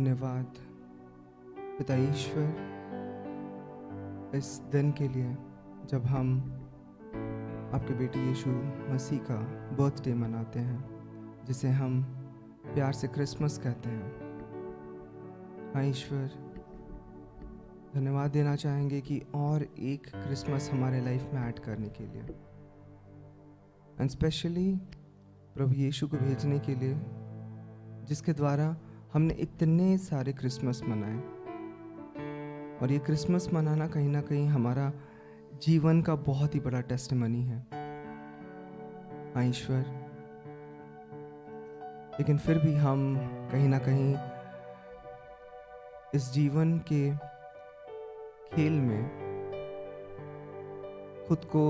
धन्यवाद पिता ईश्वर इस दिन के लिए जब हम आपके बेटे यीशु मसीह का बर्थडे मनाते हैं, जिसे हम प्यार से क्रिसमस कहते हैं। हाँ ईश्वर, धन्यवाद देना चाहेंगे कि और एक क्रिसमस हमारे लाइफ में ऐड करने के लिए, एंड स्पेशली प्रभु यीशु को भेजने के लिए, जिसके द्वारा हमने इतने सारे क्रिसमस मनाए। और ये क्रिसमस मनाना कहीं ना कहीं हमारा जीवन का बहुत ही बड़ा टेस्टिमनी है। हाँ ईश्वर, लेकिन फिर भी हम कहीं ना कहीं इस जीवन के खेल में खुद को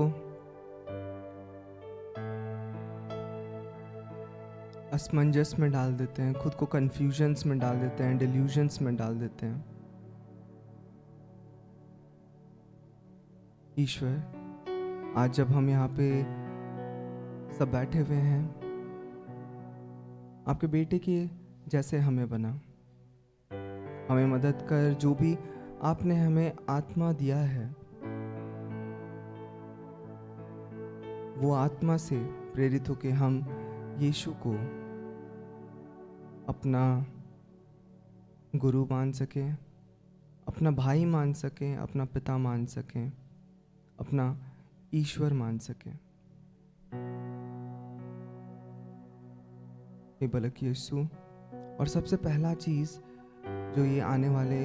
असमंजस में डाल देते हैं, खुद को कंफ्यूजन्स में डाल देते हैं, डिल्यूजन्स में डाल देते हैं। ईश्वर, आज जब हम यहाँ पे सब बैठे हुए हैं, आपके बेटे के जैसे हमें बना, हमें मदद कर। जो भी आपने हमें आत्मा दिया है, वो आत्मा से प्रेरित होके हम यीशु को अपना गुरु मान सकें, अपना भाई मान सकें, अपना पिता मान सकें, अपना ईश्वर मान सकें। हे बलक यीशु, और सबसे पहला चीज़ जो ये आने वाले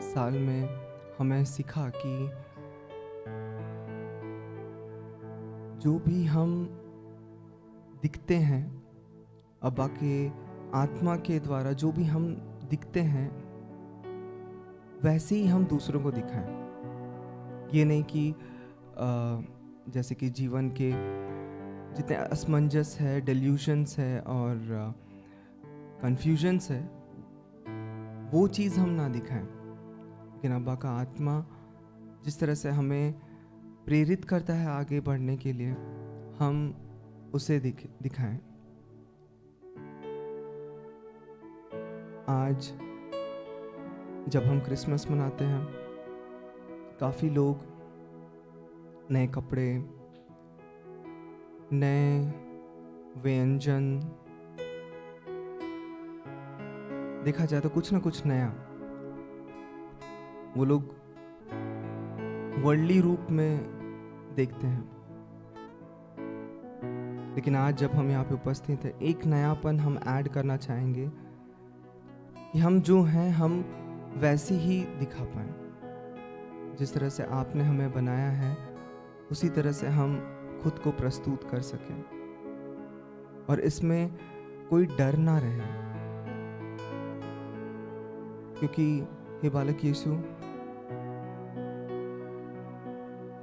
साल में हमें सिखा कि जो भी हम दिखते हैं, अब्बा के आत्मा के द्वारा जो भी हम दिखते हैं, वैसे ही हम दूसरों को दिखाएं। ये नहीं कि जैसे कि जीवन के जितने असमंजस है, डेल्यूशंस है और कन्फ्यूजन्स है, वो चीज़ हम ना दिखाएं। लेकिन अब्बा का आत्मा जिस तरह से हमें प्रेरित करता है आगे बढ़ने के लिए, हम उसे दिखाएं। आज जब हम क्रिसमस मनाते हैं, काफ़ी लोग नए कपड़े, नए व्यंजन, देखा जाए तो कुछ ना कुछ नया वो लोग वर्ल्डली रूप में देखते हैं। लेकिन आज जब हम यहाँ पे उपस्थित हैं, एक नयापन हम ऐड करना चाहेंगे कि हम जो हैं हम वैसे ही दिखा पाएं। जिस तरह से आपने हमें बनाया है, उसी तरह से हम खुद को प्रस्तुत कर सकें और इसमें कोई डर ना रहे। क्योंकि हे बालक यीशु,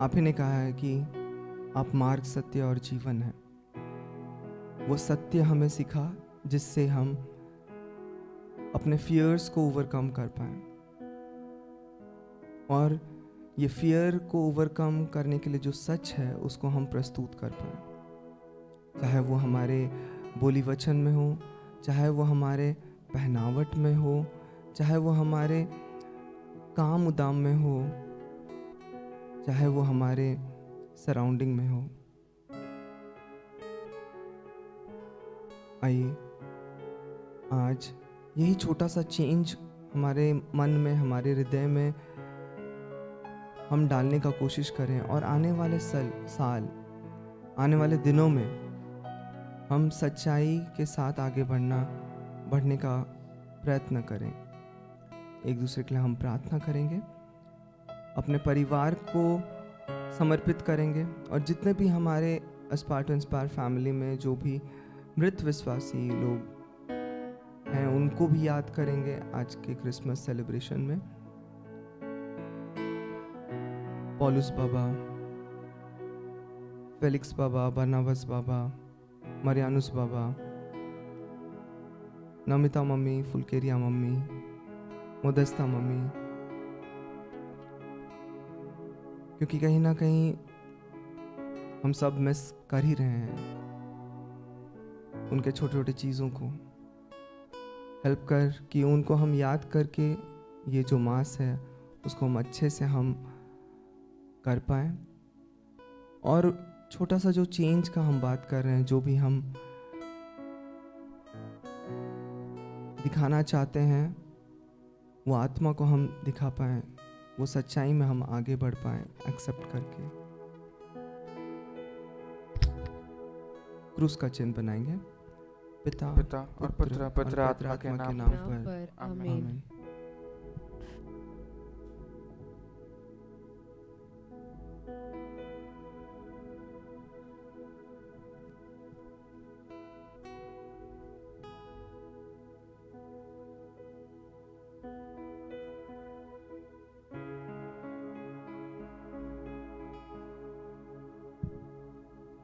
आप ही ने कहा है कि आप मार्ग, सत्य और जीवन है। वो सत्य हमें सिखा जिससे हम अपने फियर्स को ओवरकम कर पाएं, और ये फियर को ओवरकम करने के लिए जो सच है उसको हम प्रस्तुत कर पाएं। चाहे वो हमारे बोली वचन में हो, चाहे वो हमारे पहनावट में हो, चाहे वो हमारे काम उदाम में हो, चाहे वो हमारे सराउंडिंग में हो। आइए आज यही छोटा सा चेंज हमारे मन में, हमारे हृदय में हम डालने का कोशिश करें, और आने वाले साल, आने वाले दिनों में हम सच्चाई के साथ आगे बढ़ने का प्रयत्न करें। एक दूसरे के लिए हम प्रार्थना करेंगे, अपने परिवार को समर्पित करेंगे, और जितने भी हमारे एस्पायर टू इंस्पायर फैमिली में जो भी मृत विश्वासी लोग हैं, उनको भी याद करेंगे आज के क्रिसमस सेलिब्रेशन में। पॉलुस बाबा, फेलिक्स बाबा, बरनाबस बाबा, मरियानुस बाबा, Namita mummy, Phulkeria mummy, मोदस्ता mummy, क्योंकि कहीं ना कहीं हम सब मिस कर ही रहे हैं उनके छोटे छोटे चीज़ों को। हेल्प कर कि उनको हम याद करके ये जो मास है उसको हम अच्छे से हम कर पाएँ। और छोटा सा जो चेंज का हम बात कर रहे हैं, जो भी हम दिखाना चाहते हैं वो आत्मा को हम दिखा पाएँ, वो सच्चाई में हम आगे बढ़ पाएँ एक्सेप्ट करके। क्रूस का चिन्ह बनाएंगे। पिता और पुत्र पवित्र आत्मा के नाम पर आमीन।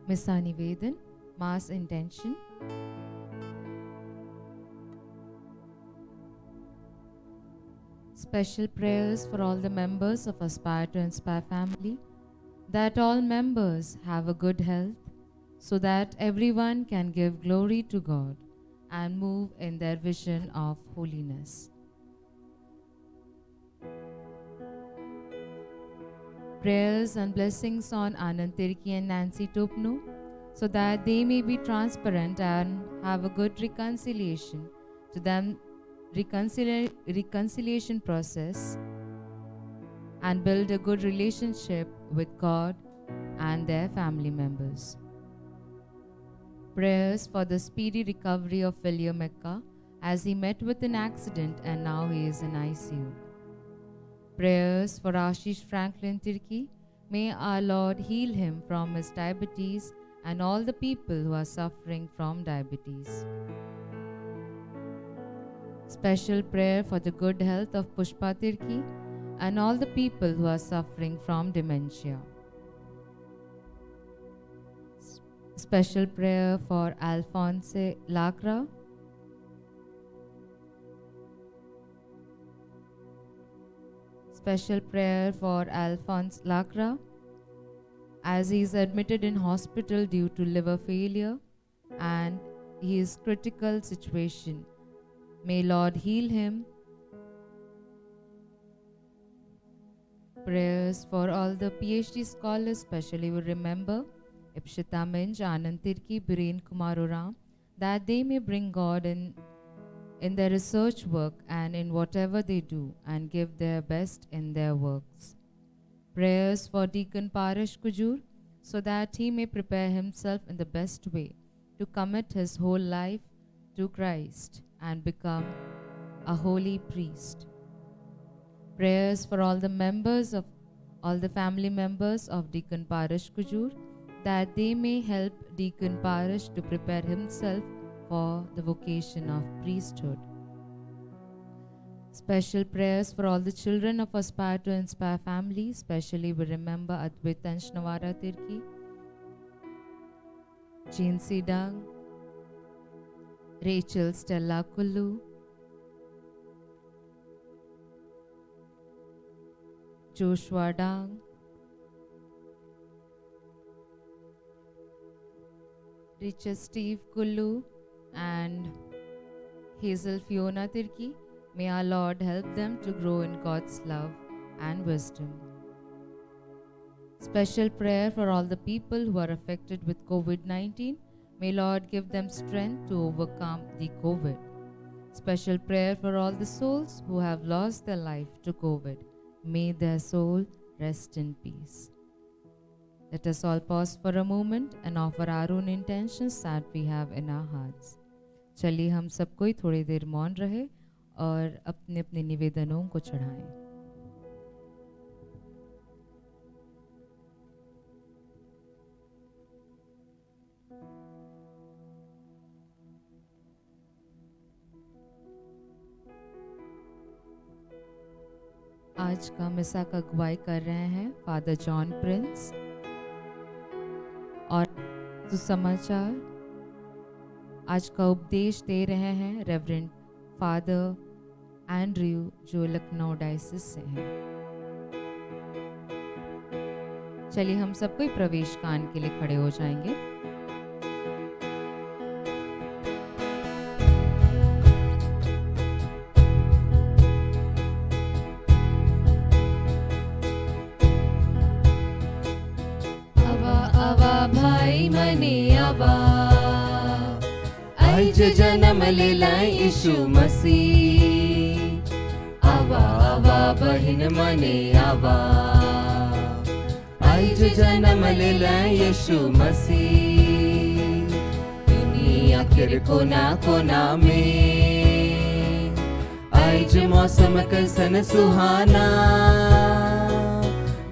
Missa Nivedan, Mass Intention. Special prayers for all the members of Aspire to Inspire family, that all members have a good health, so that everyone can give glory to God and move in their vision of holiness. Prayers and blessings on Anand Tirki and Nancy Tupnu, so that they may be transparent and have a good reconciliation to them, reconciliation process, and build a good relationship with God and their family members. Prayers for the speedy recovery of William Mecca, as he met with an accident and now he is in ICU. Prayers for Ashish Franklin Tirki. May our Lord heal him from his diabetes and all the people who are suffering from diabetes. Special prayer for the good health of Pushpa Tirki and all the people who are suffering from dementia. Special prayer for Alphonse Lacra. Special prayer for Alphonse Lacra, as he is admitted in hospital due to liver failure and his critical situation. May Lord heal him. Prayers for all the PhD scholars, especially we remember Ipshita Minj, Anand Tirki, Biren Kumar Oram, that they may bring God in their research work and in whatever they do, and give their best in their works. Prayers for Deacon Parish Kujur, so that he may prepare himself in the best way to commit his whole life to Christ and become a holy priest. Prayers for all the family members of Deacon Parish Kujur, that they may help Deacon Parish to prepare himself for the vocation of priesthood. Special prayers for all the children of Aspire to Inspire family, especially we remember Advait Ansh Nawara Tirki, Jean Sidang, Rachel Stella Kullu, Joshua Dang, Richard Steve Kullu, and Hazel Fiona Tirki. May our Lord help them to grow in God's love and wisdom. Special prayer for all the people who are affected with COVID-19. May Lord give them strength to overcome the COVID. Special prayer for all the souls who have lost their life to COVID. May their soul rest in peace. Let us all pause for a moment and offer our own intentions that we have in our hearts. चलिए हम सब कोई थोड़ी देर मौन रहे और अपने अपने निवेदनों को चढ़ाएं। आज का मिसा का अगुवाई कर रहे हैं फादर जॉन प्रिंस, और सुसमाचार आज का उपदेश दे रहे हैं रेवरेंड फादर एंड्रयू, जो लखनऊ डायसिस से हैं। चलिए हम सब कोई प्रवेश कान के लिए खड़े हो जाएंगे। भाई मने आवा आज जन्म लेला यीशु मसीह आवा आवा बहन मने आवा आज जन्म लेला यीशु मसीह दुनिया के कोना कोना में आज मौसम कैसन सुहाना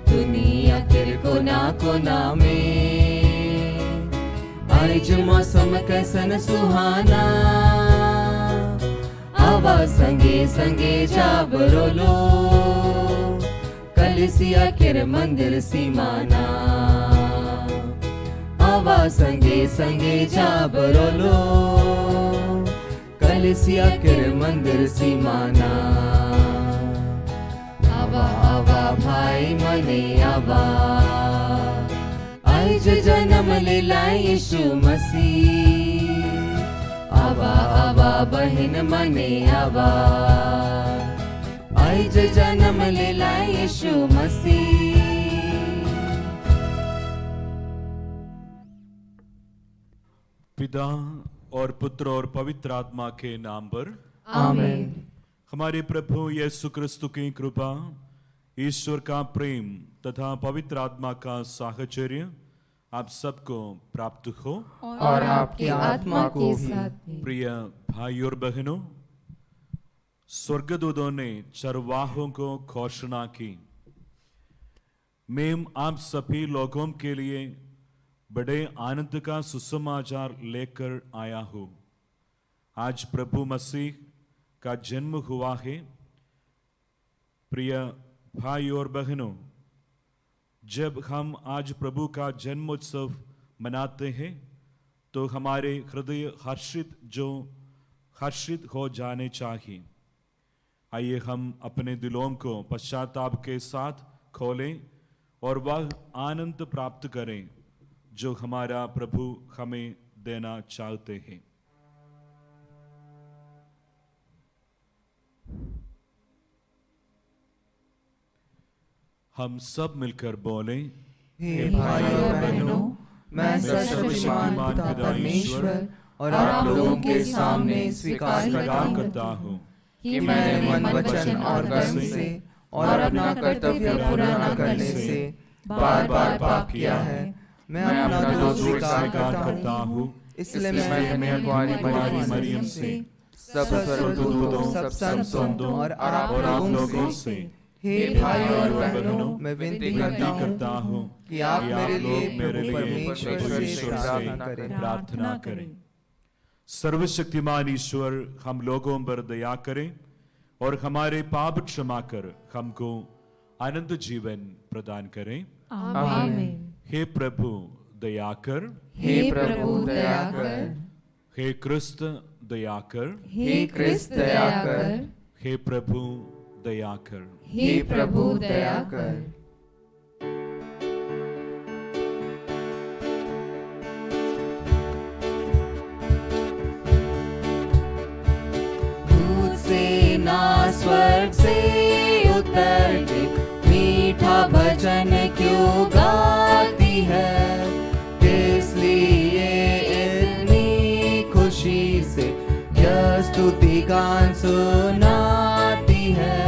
दुनिया के कोना कोना में आज मौसम कैसन सुहाना आवा संगे संगे जाब रोलो कलिसिया के मंदिर सीमाना आवा संगे संगे जाब रोलो कलिसिया के मंदिर सीमाना आवा आवा भाई मने आवा आज जन्म लेला यीशु मसीह आवा आवा बहन मने आवा आज जन्म लेला यीशु मसीह। पिता और पुत्र और पवित्र आत्मा के नाम पर आमीन। हमारे प्रभु यीशु क्रिस्तु की कृपा, ईश्वर का प्रेम तथा पवित्र आत्मा का साहचर्य आप सबको प्राप्त हो और आपकी आत्मा के साथ भी। प्रिय भाई और बहनों, स्वर्गदूतों ने चरवाहों को घोषणा की, मैं आप सभी लोगों के लिए बड़े आनंद का सुसमाचार लेकर आया हूं। आज प्रभु मसीह का जन्म हुआ है। प्रिय भाई और बहनों, जब हम आज प्रभु का जन्मोत्सव मनाते हैं तो हमारे हृदय हर्षित हो जाने चाहिए। आइए हम अपने दिलों को पश्चाताप के साथ खोलें और वह आनंद प्राप्त करें जो हमारा प्रभु हमें देना चाहते हैं। हम सब मिलकर बोलें, हे भाइयों और बहनों, मैं सर्वशक्तिमान पिता परमेश्वर और आप लोगों के सामने स्वीकार करता हूँ कि मैंने मन वचन और कर्म से और अपना कर्तव्य पूरा न करने से बार बार पाप किया है। मैं अपना दोष स्वीकार करता हूँ, इसलिए मैं कुंवारी मरियम से सब स्वर्गदूतों, सब संतों और आप लोगों से, हे भाइयों और बहनों, मैं विनती करता हूँ कि आप मेरे लिए परमेश्वर से प्रार्थना करें। सर्वशक्तिमान ईश्वर हम लोगों पर दया करें और हमारे पाप क्षमा कर हमको अनंत जीवन प्रदान करें। आमीन। हे प्रभु दया कर, हे प्रभु दया कर, हे क्रिस्त दया कर, हे क्रिस्त दया कर, हे प्रभु दया कर, हे प्रभु दया कर। दूध से ना स्वर्ग से उतर के मीठा भजन क्यों गाती है, इसलिए इतनी खुशी से यह स्तुति गान सुनाती है।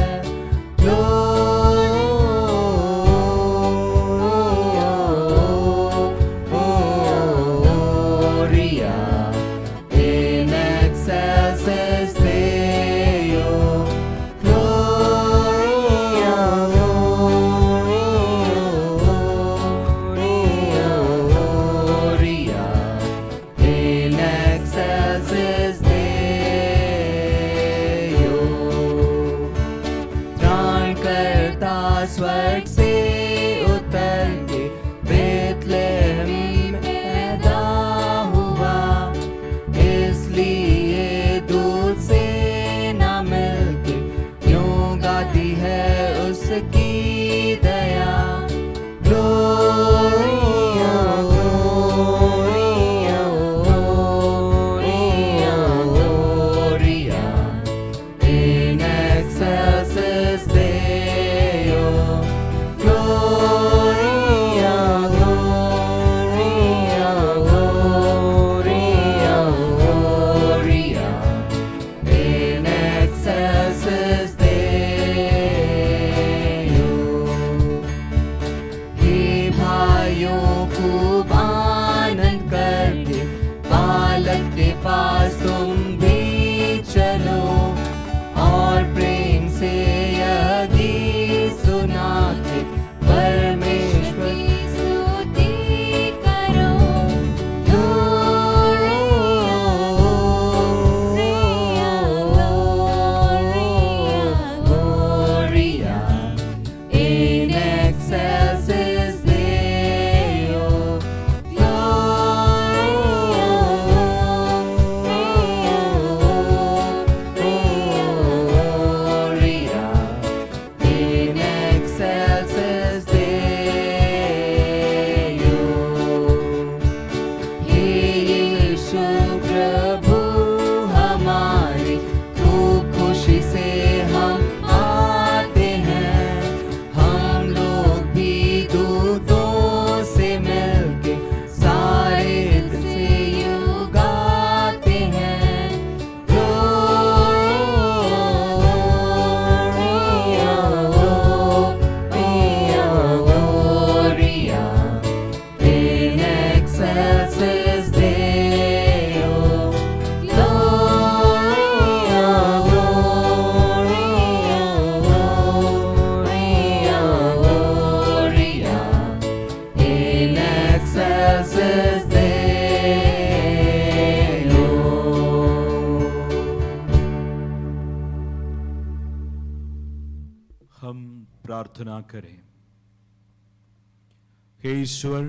प्रार्थना करें। हे ईश्वर,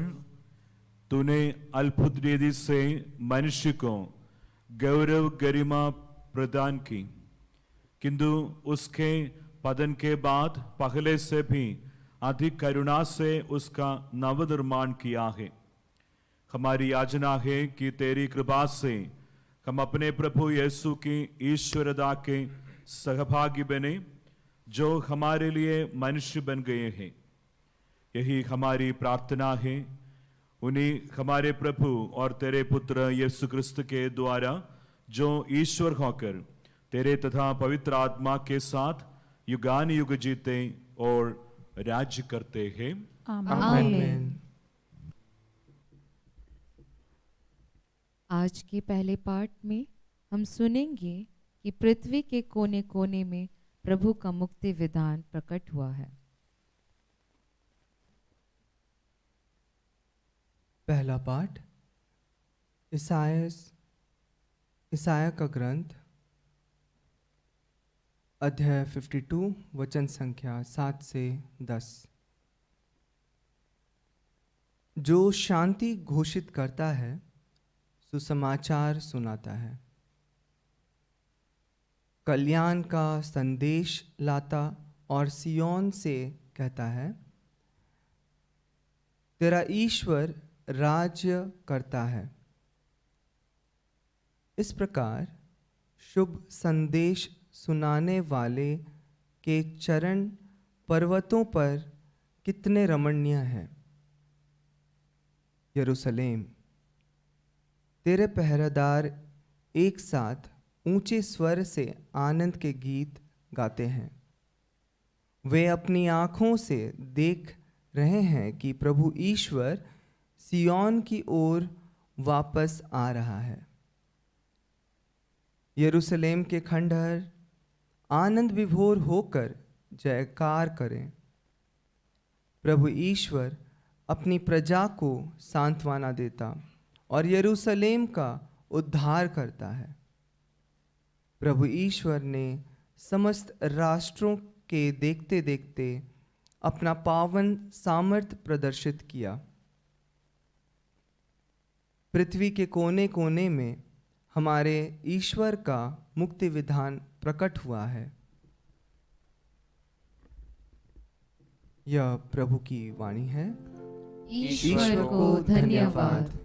तूने अद्भुत रीति से मनुष्य को गौरव गरिमा प्रदान की, किंतु उसके पतन के बाद पहले से भी अधिक करुणा से उसका नवनिर्माण किया है। हमारी याचना है कि तेरी कृपा से हम अपने प्रभु यीशु की ईश्वरता के सहभागी बने, जो हमारे लिए मनुष्य बन गए हैं। यही हमारी प्रार्थना है। उन्हीं हमारे प्रभु और तेरे पुत्र यीशु क्रिस्त के द्वारा, जो ईश्वर होकर तेरे तथा पवित्र आत्मा के साथ युगान युग जीते और राज्य करते हैं। आमीन। आज के पहले पाठ में हम सुनेंगे कि पृथ्वी के कोने कोने में प्रभु का मुक्ति विधान प्रकट हुआ है। पहला पाठ ईसाया का ग्रंथ, अध्याय 52, वचन संख्या 7 से 10। जो शांति घोषित करता है, सुसमाचार सुनाता है, कल्याण का संदेश लाता और सियोन से कहता है, तेरा ईश्वर राज्य करता है। इस प्रकार शुभ संदेश सुनाने वाले के चरण पर्वतों पर कितने रमणीय हैं। यरूशलेम, तेरे पहरेदार एक साथ ऊंचे स्वर से आनंद के गीत गाते हैं। वे अपनी आँखों से देख रहे हैं कि प्रभु ईश्वर सियोन की ओर वापस आ रहा है। यरूशलेम के खंडहर आनंद विभोर होकर जयकार करें। प्रभु ईश्वर अपनी प्रजा को सांत्वना देता और यरूशलेम का उद्धार करता है। प्रभु ईश्वर ने समस्त राष्ट्रों के देखते देखते अपना पावन सामर्थ्य प्रदर्शित किया। पृथ्वी के कोने कोने में हमारे ईश्वर का मुक्ति विधान प्रकट हुआ है। यह प्रभु की वाणी है। ईश्वर को धन्यवाद।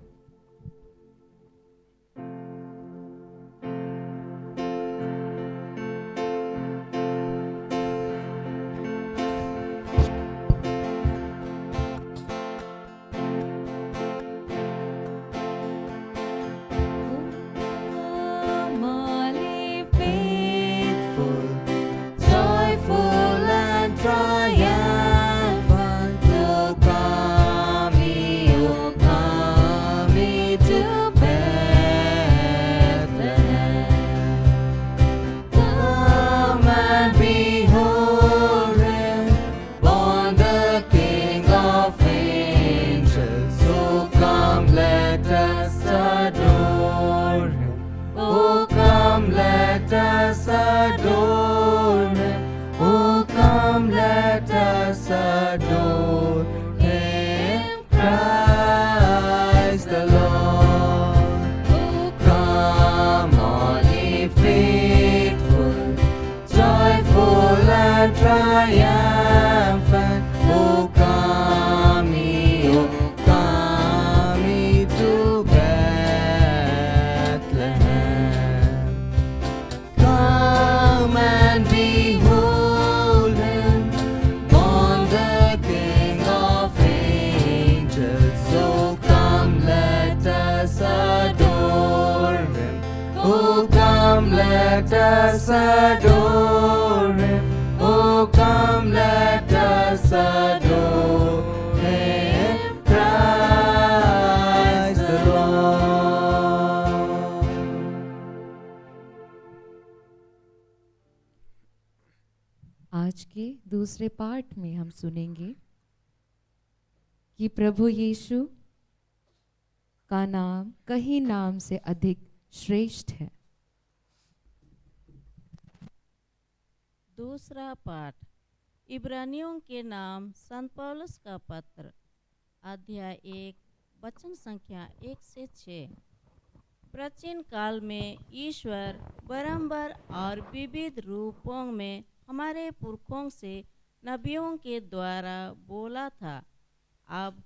let us adore Him. Oh, come, let us adore Him. Praise the Lord. आज के दूसरे पाठ में हम सुनेंगे कि प्रभु यीशु का नाम कहीं नाम से अधिक श्रेष्ठ है। दूसरा पाठ इब्रानियों के नाम संत पौलुस का पत्र, अध्याय 1, वचन संख्या 1 से 6। प्राचीन काल में ईश्वर बारंबार और विविध रूपों में हमारे पुरखों से नबियों के द्वारा बोला था। अब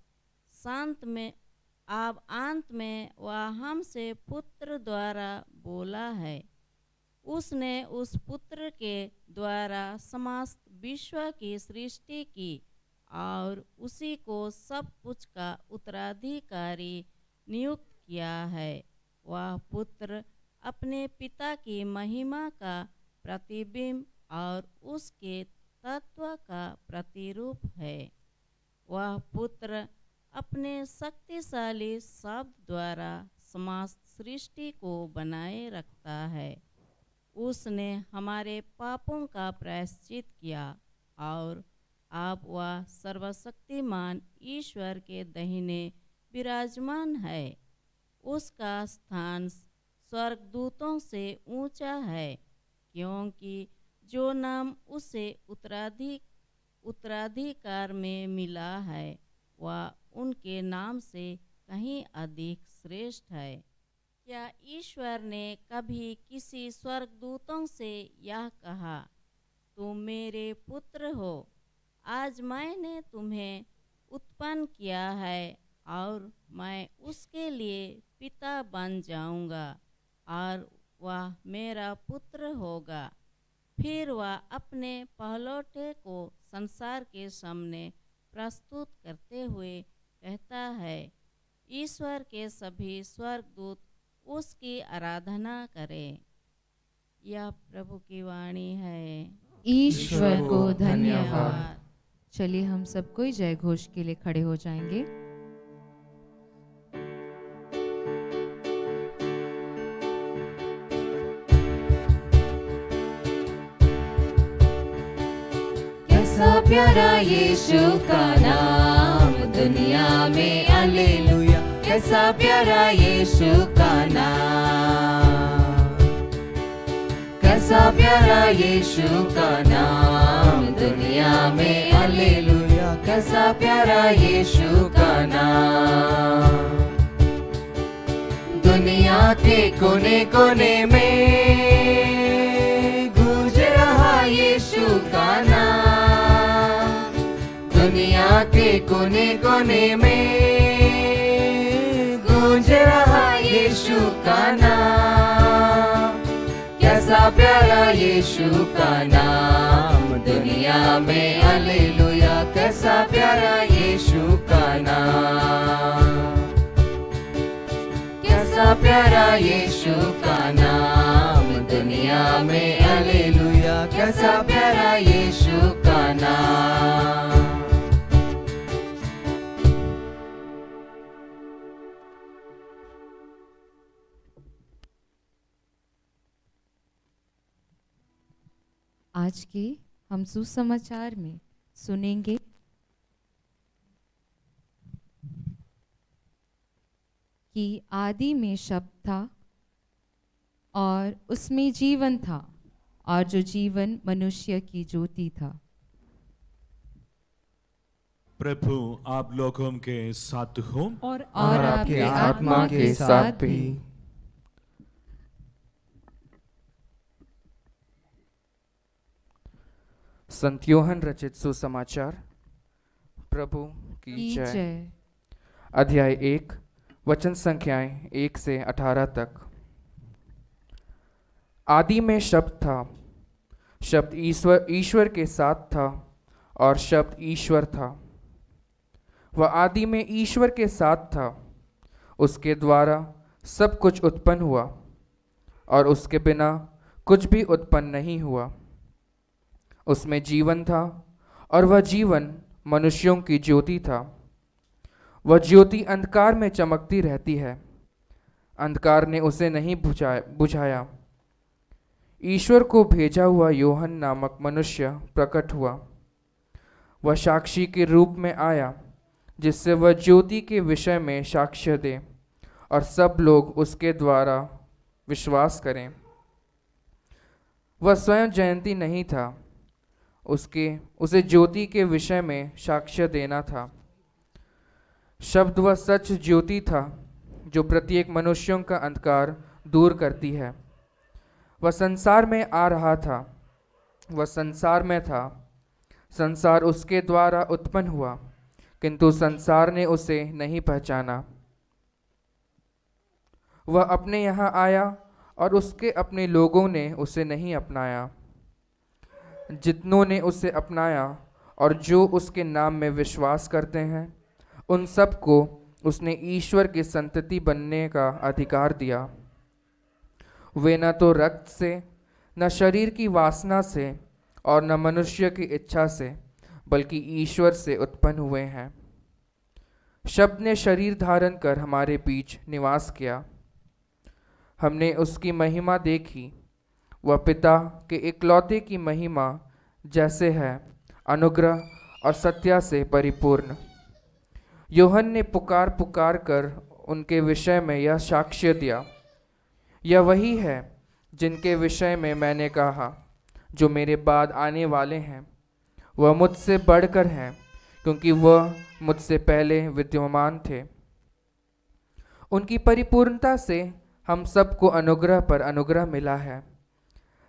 अंत में वह हमसे पुत्र द्वारा बोला है। उसने उस पुत्र के द्वारा समस्त विश्व की सृष्टि की और उसी को सब कुछ का उत्तराधिकारी नियुक्त किया है। वह पुत्र अपने पिता की महिमा का प्रतिबिंब और उसके तत्व का प्रतिरूप है। वह पुत्र अपने शक्तिशाली शब्द द्वारा समस्त सृष्टि को बनाए रखता है। उसने हमारे पापों का प्रायश्चित किया और अब वह सर्वशक्तिमान ईश्वर के दाहिने विराजमान है। उसका स्थान स्वर्गदूतों से ऊंचा है, क्योंकि जो नाम उसे उत्तराधिकार में मिला है वह उनके नाम से कहीं अधिक श्रेष्ठ है। क्या ईश्वर ने कभी किसी स्वर्गदूतों से यह कहा, तुम मेरे पुत्र हो, आज मैंने तुम्हें उत्पन्न किया है और मैं उसके लिए पिता बन जाऊंगा और वह मेरा पुत्र होगा। फिर वह अपने पहलौठे को संसार के सामने प्रस्तुत करते हुए कहता है, ईश्वर के सभी स्वर्गदूत उसकी आराधना करें। यह प्रभु की वाणी है। ईश्वर को धन्यवाद। धन्यवाद। चलिए हम सब कोई जय घोष के लिए खड़े हो जाएंगे। कैसा प्यारा यीशु का नाम दुनिया में, हालेलुया। कैसा प्यारा यीशु का नाम, कैसा प्यारा यीशु का नाम दुनिया में, हालेलुया। कैसा प्यारा यीशु का नाम, दुनिया के कोने कोने में गूंज रहा यीशु का नाम, दुनिया के कोने कोने में गूंज रहा यीशु का नाम। कैसा प्यारा यीशु का नाम दुनिया में, हालेलुया। कैसा प्यारा यीशु का नाम, कैसा प्यारा यीशु का नाम दुनिया में, हालेलुया। कैसा प्यारा यीशु का नाम। आज के हम सुसमाचार में सुनेंगे कि आदि में शब्द था और उसमें जीवन था और जो जीवन मनुष्य की ज्योति था। प्रभु आप लोगों के साथ हो और आपके आत्मा के साथ भी। संत योहन रचित सुसमाचार। प्रभु की जय। अध्याय 1, वचन संख्याएं 1 से 18 तक। आदि में शब्द था, शब्द ईश्वर के साथ था और शब्द ईश्वर था। वह आदि में ईश्वर के साथ था। उसके द्वारा सब कुछ उत्पन्न हुआ और उसके बिना कुछ भी उत्पन्न नहीं हुआ। उसमें जीवन था और वह जीवन मनुष्यों की ज्योति था। वह ज्योति अंधकार में चमकती रहती है, अंधकार ने उसे नहीं बुझाया। ईश्वर को भेजा हुआ योहन नामक मनुष्य प्रकट हुआ। वह साक्षी के रूप में आया, जिससे वह ज्योति के विषय में साक्ष्य दे और सब लोग उसके द्वारा विश्वास करें। वह स्वयं जयंती नहीं था उसे ज्योति के विषय में साक्ष्य देना था। शब्द व सच ज्योति था जो प्रत्येक मनुष्यों का अंधकार दूर करती है। वह संसार में आ रहा था, वह संसार में था, संसार उसके द्वारा उत्पन्न हुआ, किंतु संसार ने उसे नहीं पहचाना। वह अपने यहाँ आया और उसके अपने लोगों ने उसे नहीं अपनाया। जितनों ने उसे अपनाया और जो उसके नाम में विश्वास करते हैं, उन सब को उसने ईश्वर की संतति बनने का अधिकार दिया। वे न तो रक्त से, न शरीर की वासना से और न मनुष्य की इच्छा से, बल्कि ईश्वर से उत्पन्न हुए हैं। शब्द ने शरीर धारण कर हमारे बीच निवास किया। हमने उसकी महिमा देखी, वह पिता के इकलौते की महिमा जैसे है, अनुग्रह और सत्य से परिपूर्ण। यूहन्ना ने पुकार पुकार कर उनके विषय में यह साक्ष्य दिया, यह वही है जिनके विषय में मैंने कहा, जो मेरे बाद आने वाले हैं, वह मुझसे बढ़कर हैं, क्योंकि वह मुझसे पहले विद्यमान थे। उनकी परिपूर्णता से हम सबको अनुग्रह पर अनुग्रह मिला है।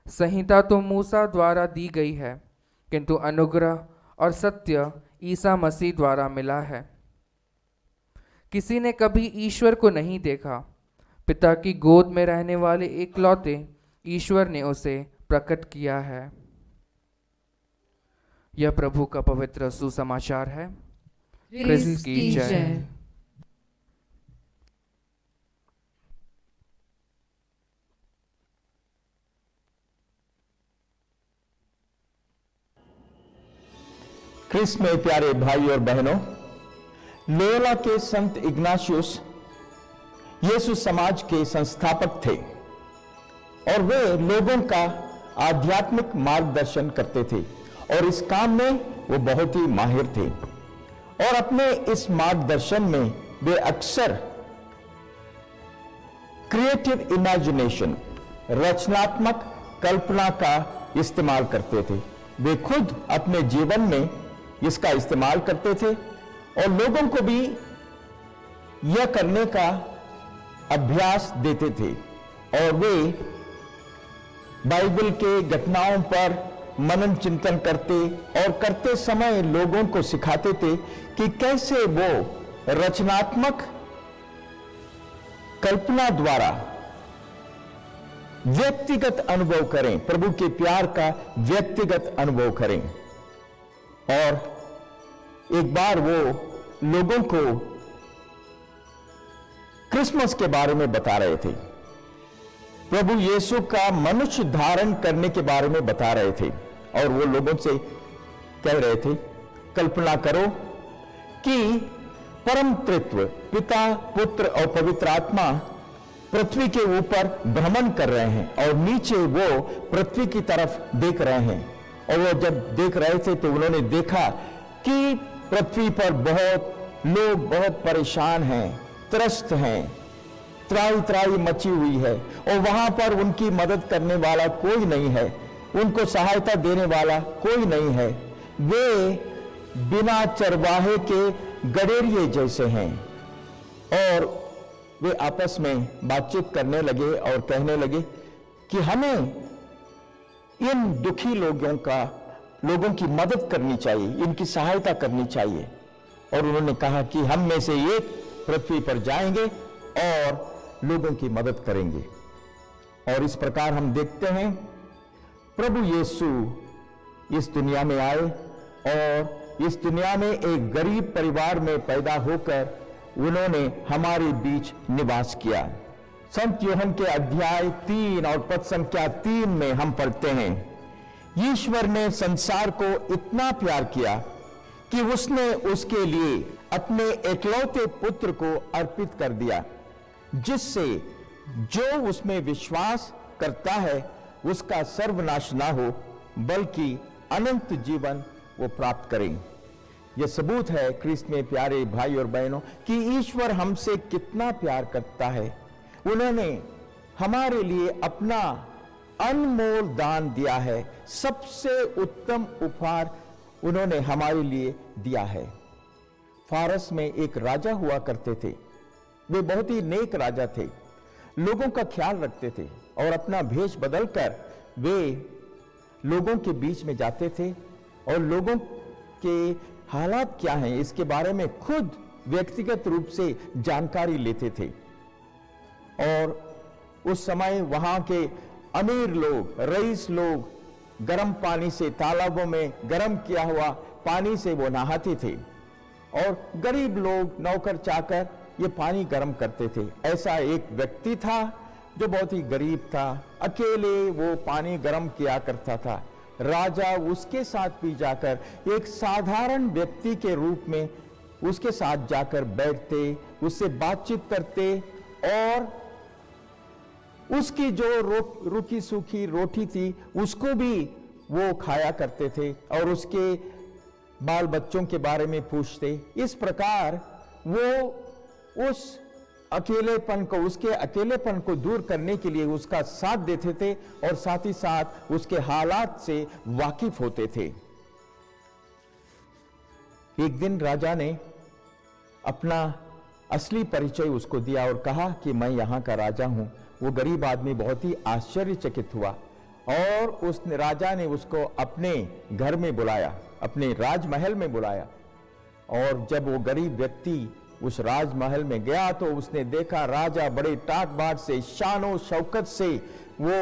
संहिता तो मूसा द्वारा दी गई है, किंतु अनुग्रह और सत्य ईसा मसीह द्वारा मिला है। किसी ने कभी ईश्वर को नहीं देखा। पिता की गोद में रहने वाले एकलौते ईश्वर ने उसे प्रकट किया है। यह प्रभु का पवित्र सुसमाचार है। क्रिस्त की जय। क्रिस्त में प्यारे भाई और बहनों, लोयोला के संत इग्नाशियस यीशु समाज के संस्थापक थे और वे लोगों का आध्यात्मिक मार्गदर्शन करते थे और इस काम में वो बहुत ही माहिर थे। और अपने इस मार्गदर्शन में वे अक्सर क्रिएटिव इमेजिनेशन, रचनात्मक कल्पना का इस्तेमाल करते थे। वे खुद अपने जीवन में इसका इस्तेमाल करते थे और लोगों को भी यह करने का अभ्यास देते थे। और वे बाइबल के घटनाओं पर मनन चिंतन करते और करते समय लोगों को सिखाते थे कि कैसे वो रचनात्मक कल्पना द्वारा व्यक्तिगत अनुभव करें, प्रभु के प्यार का व्यक्तिगत अनुभव करें। और एक बार वो लोगों को क्रिसमस के बारे में बता रहे थे, प्रभु यीशु का मनुष्य धारण करने के बारे में बता रहे थे। और वो लोगों से कह रहे थे, कल्पना करो कि परम तत्व पिता, पुत्र और पवित्र आत्मा पृथ्वी के ऊपर भ्रमण कर रहे हैं और नीचे वो पृथ्वी की तरफ देख रहे हैं। और वो जब देख रहे थे तो उन्होंने देखा कि पृथ्वी पर लोग बहुत परेशान हैं, त्रस्त हैं, त्राही त्राही मची हुई है और वहां पर उनकी मदद करने वाला कोई नहीं है, उनको सहायता देने वाला कोई नहीं है। वे बिना चरवाहे के गडेरिए जैसे हैं। और वे आपस में बातचीत करने लगे और कहने लगे कि हमें इन दुखी लोगों की मदद करनी चाहिए, इनकी सहायता करनी चाहिए। और उन्होंने कहा कि हम में से एक पृथ्वी पर जाएंगे और लोगों की मदद करेंगे। और इस प्रकार हम देखते हैं प्रभु यीशु इस दुनिया में आए और इस दुनिया में एक गरीब परिवार में पैदा होकर उन्होंने हमारे बीच निवास किया। संत यूहन्ना के अध्याय 3 और पद संख्या 3 में हम पढ़ते हैं, ईश्वर ने संसार को इतना प्यार किया कि उसने उसके लिए अपने एकलौते पुत्र को अर्पित कर दिया, जिससे जो उसमें विश्वास करता है उसका सर्वनाश ना हो बल्कि अनंत जीवन वो प्राप्त करें। यह सबूत है क्रिस्त में प्यारे भाई और बहनों कि ईश्वर हमसे कितना प्यार करता है। उन्होंने हमारे लिए अपना अनमोल दान दिया है, सबसे उत्तम उपहार उन्होंने हमारे लिए दिया है। फारस में एक राजा हुआ करते थे। वे बहुत ही नेक राजा थे, लोगों का ख्याल रखते थे और अपना भेष बदलकर वे लोगों के बीच में जाते थे और लोगों के हालात क्या हैं इसके बारे में खुद व्यक्तिगत रूप से जानकारी लेते थे। और उस समय वहां के अमीर लोग, रईस लोग गर्म पानी से, तालाबों में गर्म किया हुआ पानी से वो नहाते थे और गरीब लोग, नौकर चाकर ये पानी गर्म करते थे। ऐसा एक व्यक्ति था जो बहुत ही गरीब था, अकेले वो पानी गर्म किया करता था। राजा उसके साथ भी जाकर एक साधारण व्यक्ति के रूप में उसके साथ जाकर बैठते, उससे बातचीत करते और उसकी जो रूखी सूखी रोटी थी उसको भी वो खाया करते थे और उसके बाल बच्चों के बारे में पूछते। इस प्रकार वो उस अकेलेपन को, उसके अकेलेपन को दूर करने के लिए उसका साथ देते थे और साथ ही साथ उसके हालात से वाकिफ होते थे। एक दिन राजा ने अपना असली परिचय उसको दिया और कहा कि मैं यहां का राजा हूं। वो गरीब आदमी बहुत ही आश्चर्यचकित हुआ और उस राजा ने उसको अपने घर में बुलाया, अपने राजमहल में बुलाया। और जब वो गरीब व्यक्ति उस राजमहल में गया तो उसने देखा राजा बड़े टाट बाट से, शानो शौकत से वो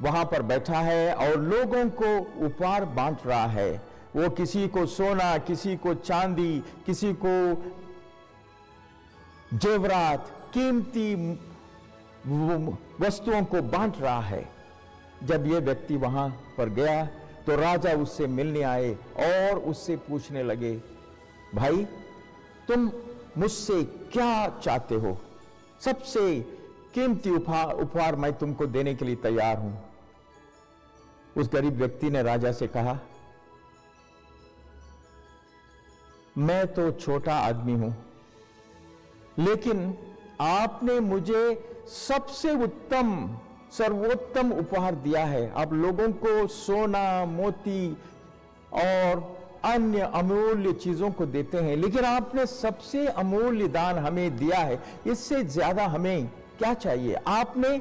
वहां पर बैठा है और लोगों को उपहार बांट रहा है। वो किसी को सोना, किसी को चांदी, किसी को जेवरात, कीमती वस्तुओं को बांट रहा है। जब ये व्यक्ति वहां पर गया तो राजा उससे मिलने आए और उससे पूछने लगे, भाई तुम मुझसे क्या चाहते हो? सबसे कीमती उपहार मैं तुमको देने के लिए तैयार हूं। उस गरीब व्यक्ति ने राजा से कहा, मैं तो छोटा आदमी हूं, लेकिन आपने मुझे सबसे उत्तम, सर्वोत्तम उपहार दिया है। आप लोगों को सोना, मोती और अन्य अमूल्य चीजों को देते हैं, लेकिन आपने सबसे अमूल्य दान हमें दिया है। इससे ज्यादा हमें क्या चाहिए? आपने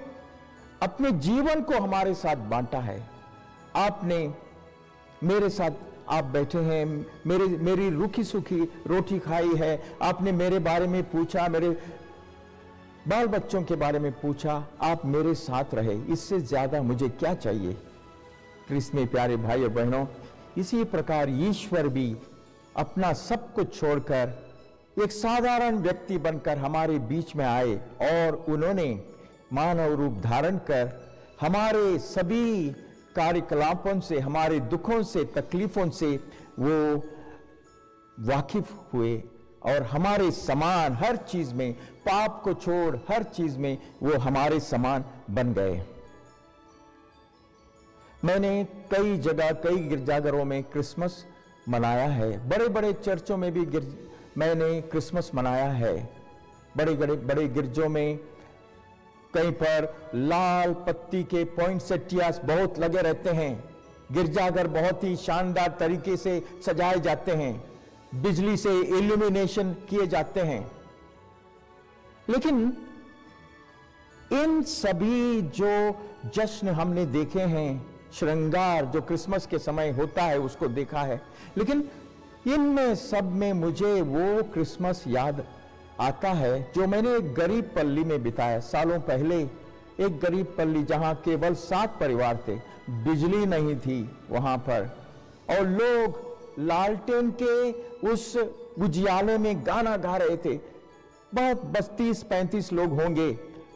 अपने जीवन को हमारे साथ बांटा है। आपने मेरे साथ, आप बैठे हैं, मेरी रूखी सूखी रोटी खाई है, आपने मेरे बारे में पूछा, मेरे बाल बच्चों के बारे में पूछा, आप मेरे साथ रहे। इससे ज्यादा मुझे क्या चाहिए? क्रिस्त में प्यारे भाई और बहनों, इसी प्रकार ईश्वर भी अपना सब कुछ छोड़कर एक साधारण व्यक्ति बनकर हमारे बीच में आए और उन्होंने मानव रूप धारण कर हमारे सभी कार्यकलापों से, हमारे दुखों से, तकलीफों से वो वाकिफ हुए और हमारे समान हर चीज में, पाप को छोड़ हर चीज में वो हमारे समान बन गए। मैंने कई जगह, कई गिरजाघरों में क्रिसमस मनाया है। बड़े बड़े चर्चों में भी मैंने क्रिसमस मनाया है। बड़े गिरजों में कहीं पर लाल पत्ती के पॉइंटसेटियास बहुत लगे रहते हैं। गिरजाघर बहुत ही शानदार तरीके से सजाए जाते हैं, बिजली से इल्यूमिनेशन किए जाते हैं। लेकिन इन सभी जो जश्न हमने देखे हैं, श्रृंगार जो क्रिसमस के समय होता है उसको देखा है, लेकिन इनमें सब में मुझे वो क्रिसमस याद आता है जो मैंने एक गरीब पल्ली में बिताया सालों पहले। एक गरीब पल्ली जहां केवल 7 परिवार थे, बिजली नहीं थी वहां पर, और लोग लालटेन के उस उजियाले में गाना गा रहे थे। बहुत 32-35 लोग होंगे,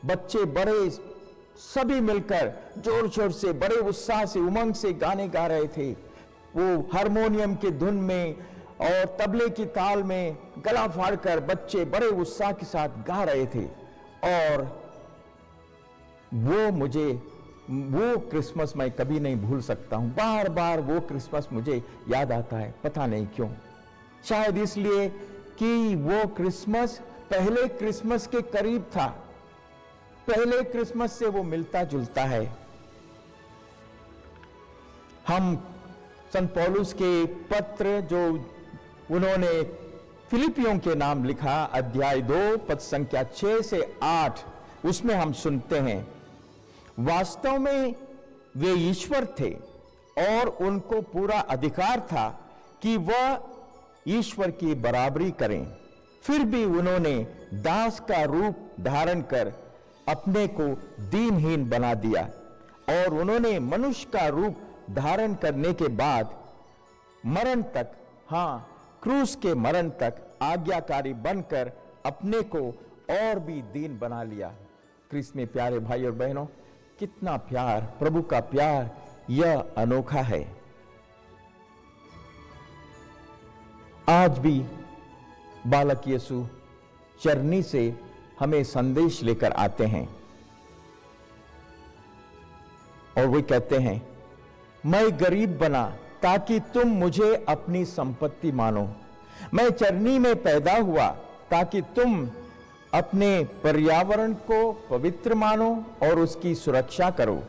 बच्चे बड़े सभी मिलकर जोर शोर से, बड़े उत्साह से, उमंग से गाने गा रहे थे। वो हारमोनियम की धुन में और तबले की ताल में गला फाड़कर बच्चे बड़े उत्साह के साथ गा रहे थे। और वो क्रिसमस मैं कभी नहीं भूल सकता हूं। बार बार वो क्रिसमस मुझे याद आता है, पता नहीं क्यों। शायद इसलिए कि वो क्रिसमस पहले क्रिसमस के करीब था, पहले क्रिसमस से वो मिलता जुलता है। हम संत पौलुस के पत्र जो उन्होंने फिलिपियों के नाम लिखा, अध्याय 2 पद संख्या 6 से 8, उसमें हम सुनते हैं, वास्तव में वे ईश्वर थे और उनको पूरा अधिकार था कि वह ईश्वर की बराबरी करें, फिर भी उन्होंने दास का रूप धारण कर अपने को दीनहीन बना दिया और उन्होंने मनुष्य का रूप धारण करने के बाद मरण तक, हाँ, क्रूस के मरण तक आज्ञाकारी बनकर अपने को और भी दीन बना लिया। क्रिस्त में प्यारे भाई और बहनों, कितना प्यार, प्रभु का प्यार यह अनोखा है। आज भी बालक यीशु चरनी से हमें संदेश लेकर आते हैं और वे कहते हैं, मैं गरीब बना ताकि तुम मुझे अपनी संपत्ति मानो, मैं चरनी में पैदा हुआ ताकि तुम अपने पर्यावरण को पवित्र मानो और उसकी सुरक्षा करो,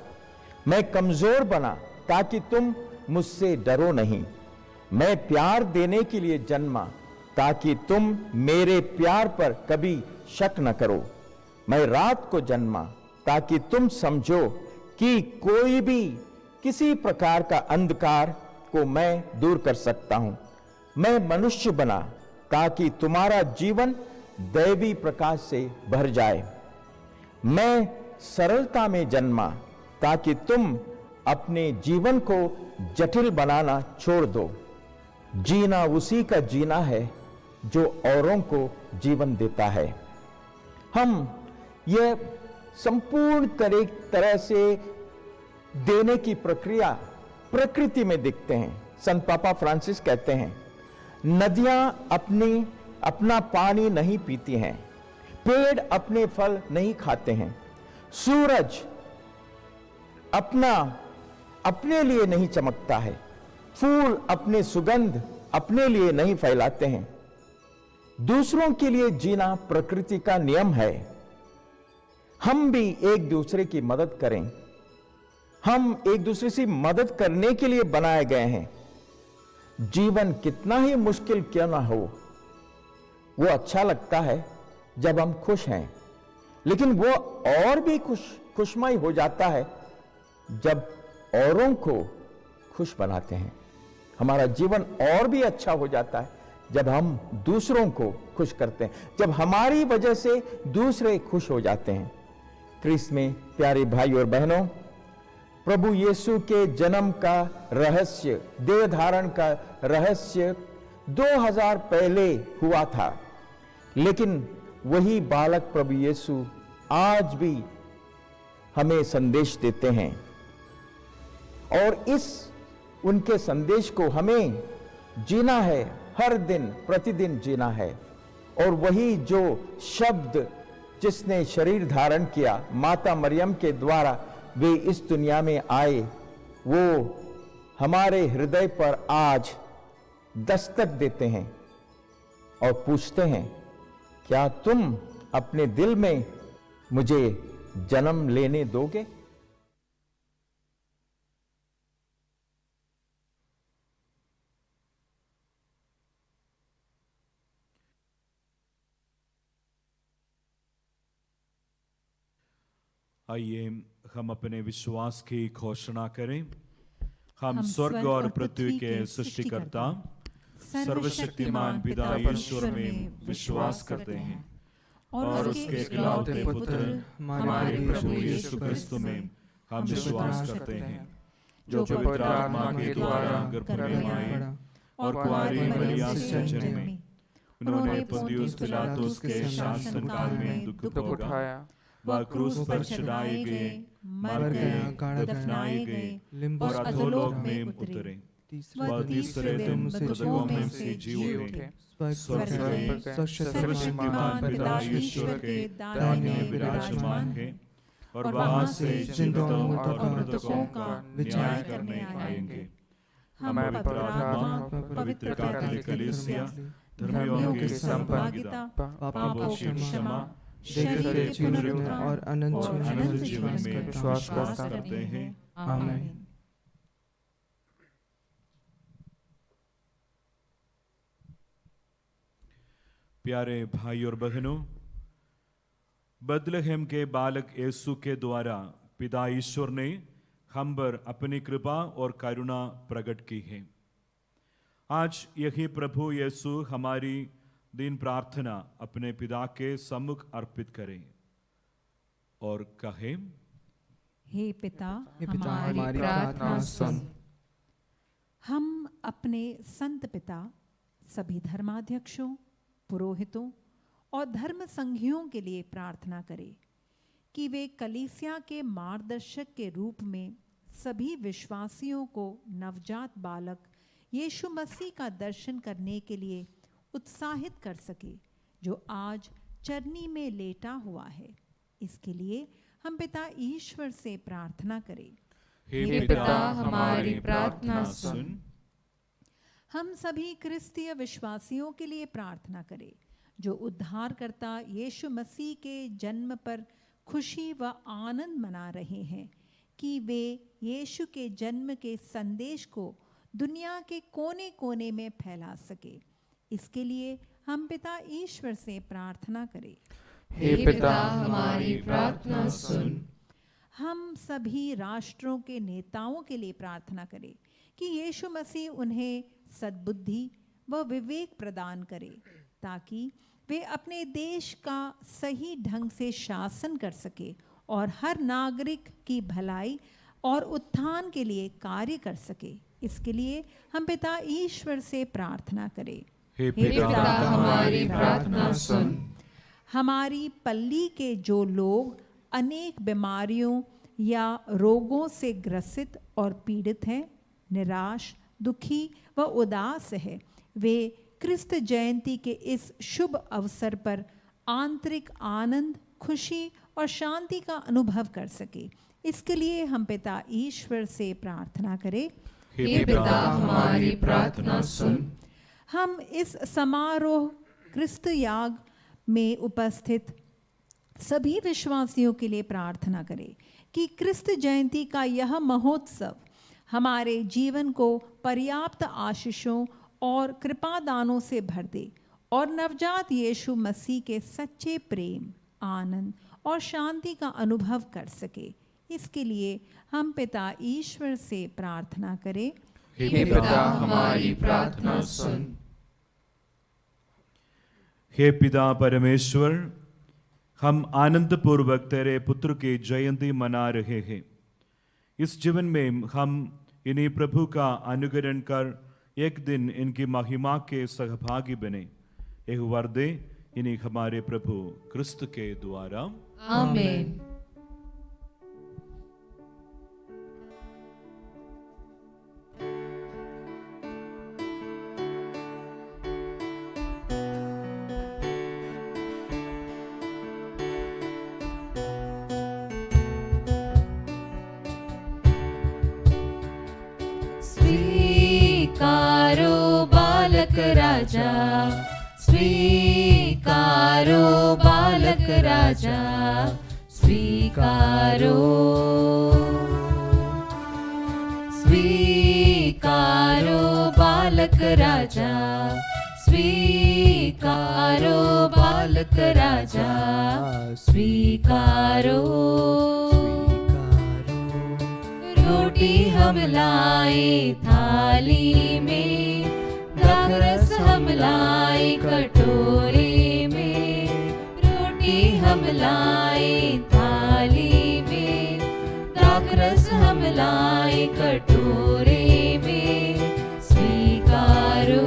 मैं कमजोर बना ताकि तुम मुझसे डरो नहीं, मैं प्यार देने के लिए जन्मा ताकि तुम मेरे प्यार पर कभी शक न करो, मैं रात को जन्मा ताकि तुम समझो कि कोई भी किसी प्रकार का अंधकार को मैं दूर कर सकता हूं, मैं मनुष्य बना ताकि तुम्हारा जीवन दैवी प्रकाश से भर जाए, मैं सरलता में जन्मा ताकि तुम अपने जीवन को जटिल बनाना छोड़ दो, जीना उसी का जीना है जो औरों को जीवन देता है। हम यह संपूर्ण तरह से देने की प्रक्रिया प्रकृति में दिखते हैं। संत पापा फ्रांसिस कहते हैं, नदियां अपना पानी नहीं पीती हैं, पेड़ अपने फल नहीं खाते हैं, सूरज अपने लिए नहीं चमकता है, फूल अपने सुगंध अपने लिए नहीं फैलाते हैं, दूसरों के लिए जीना प्रकृति का नियम है। हम भी एक दूसरे की मदद करें, हम एक दूसरे से मदद करने के लिए बनाए गए हैं। जीवन कितना ही मुश्किल क्यों ना हो, वो अच्छा लगता है जब हम खुश हैं, लेकिन वो और भी खुशमय हो जाता है जब औरों को खुश बनाते हैं। हमारा जीवन और भी अच्छा हो जाता है जब हम दूसरों को खुश करते हैं, जब हमारी वजह से दूसरे खुश हो जाते हैं। क्रिस्त में प्यारे भाई और बहनों, प्रभु यीशु के जन्म का रहस्य, देह धारण का रहस्य 2000 पहले हुआ था, लेकिन वही बालक प्रभु यीशु आज भी हमें संदेश देते हैं और इस उनके संदेश को हमें जीना है, हर दिन प्रतिदिन जीना है। और वही जो शब्द जिसने शरीर धारण किया, माता मरियम के द्वारा वे इस दुनिया में आए, वो हमारे हृदय पर आज दस्तक देते हैं और पूछते हैं, क्या तुम अपने दिल में मुझे जन्म लेने दोगे? आइए हम अपने विश्वास की घोषणा करें। हम स्वर्ग और पृथ्वी के सृष्टिकर्ता सर्वशक्तिमान पिता ईश्वर में विश्वास करते हैं और उसके इकलौते पुत्र हमारे प्रभु यीशु क्रिस्त में हम विश्वास करते हैं, जो पवित्र आत्मा के द्वारा गर्भ में आए और कुंवारी मरियम से जन्मे। उन्होंने पुन्तियुस पिलातुस के शासनकाल में दुख उठाया, वह क्रूस पर चढ़ाए गए, मर गए, दफनाए गए और अधोलोक में उतरे। वह तीसरे दिन मृतकों में से जी उठे, स्वर्ग गए, सर्वशक्तिमान पिता ईश्वर के दाहिने विराजमान है और वहां से जिंदों और मृतकों का न्याय करने आएंगे। हम पवित्र आत्मा, पवित्र कैथोलिक कलीसिया, धर्मियों की सहभागिता, पापों की क्षमा, शरीर के पुनरुत्थान और अनंत जीवन में विश्वास करते हैं। आमीन। प्यारे भाई और बहनों, बदलहम के बालक यीशु के द्वारा पिता ईश्वर ने हम पर अपनी कृपा और करुणा प्रकट की है। आज यही प्रभु यीशु हमारी दिन प्रार्थना अपने पिता के सम्मुख अर्पित करें और कहें, हे पिता, हे पिता, हमारी हमारी प्रार्थना सुन। हम अपने संत पिता, सभी धर्माध्यक्षों, पुरोहितों और धर्म संघियों के लिए प्रार्थना करें कि वे कलीसिया के मार्गदर्शक के रूप में सभी विश्वासियों को नवजात बालक यीशु मसीह का दर्शन करने के लिए उत्साहित कर सके, जो आज चरनी में लेटा हुआ है। इसके लिए हम पिता ईश्वर से प्रार्थना करें। हे पिता, हमारी प्रार्थना सुन। हम सभी क्रिस्तीय विश्वासियों के लिए प्रार्थना करें, जो उद्धारकर्ता यीशु मसीह के जन्म पर खुशी व आनंद मना रहे हैं, कि वे यीशु के जन्म के संदेश को दुनिया के कोने कोने में फैला सके। इसके लिए हम पिता ईश्वर से प्रार्थना करें। हे पिता, हमारी प्रार्थना सुन। हम सभी राष्ट्रों के नेताओं के लिए प्रार्थना करें कि यीशु मसीह उन्हें सद्बुद्धि व विवेक प्रदान करे, ताकि वे अपने देश का सही ढंग से शासन कर सके और हर नागरिक की भलाई और उत्थान के लिए कार्य कर सके। इसके लिए हम पिता ईश्वर से प्रार्थना करें। हे पिता, हमारी प्रार्थना सुन। हमारी पल्ली के जो लोग अनेक बीमारियों या रोगों से ग्रसित और पीड़ित हैं, निराश, दुखी व उदास है, वे क्रिस्त जयंती के इस शुभ अवसर पर आंतरिक आनंद, खुशी और शांति का अनुभव कर सके। इसके लिए हम पिता ईश्वर से प्रार्थना करें। हे पिता, हमारी प्रार्थना सुन। हम इस समारोह क्रिस्त याग में उपस्थित सभी विश्वासियों के लिए प्रार्थना करें कि क्रिस्त जयंती का यह महोत्सव हमारे जीवन को पर्याप्त आशीषों और कृपादानों से भर दे और नवजात यीशु मसीह के सच्चे प्रेम, आनंद और शांति का अनुभव कर सके। इसके लिए हम पिता ईश्वर से प्रार्थना करें। हे पिता, हमारी प्रार्थना सुन। हे पिता परमेश्वर, हम आनंद पूर्वक तेरे पुत्र की जयंती मना रहे हैं। इस जीवन में हम इन्हीं प्रभु का अनुकरण कर एक दिन इनकी महिमा के सहभागी बने। एक वर दे इन्हीं हमारे प्रभु क्रिस्त के द्वारा। आमीन। स्वीकारो बालक राजा, स्वीकारो बालक राजा, स्वीकारो, स्वीकारो बालक राजा, स्वीकारो बालक राजा, स्वीकारो। रोटी हम लाए थाली में, रस हम लाए कटोरे में। रोटी हम लाए थाली में, रस हम लाए कटोरे में। स्वीकारो,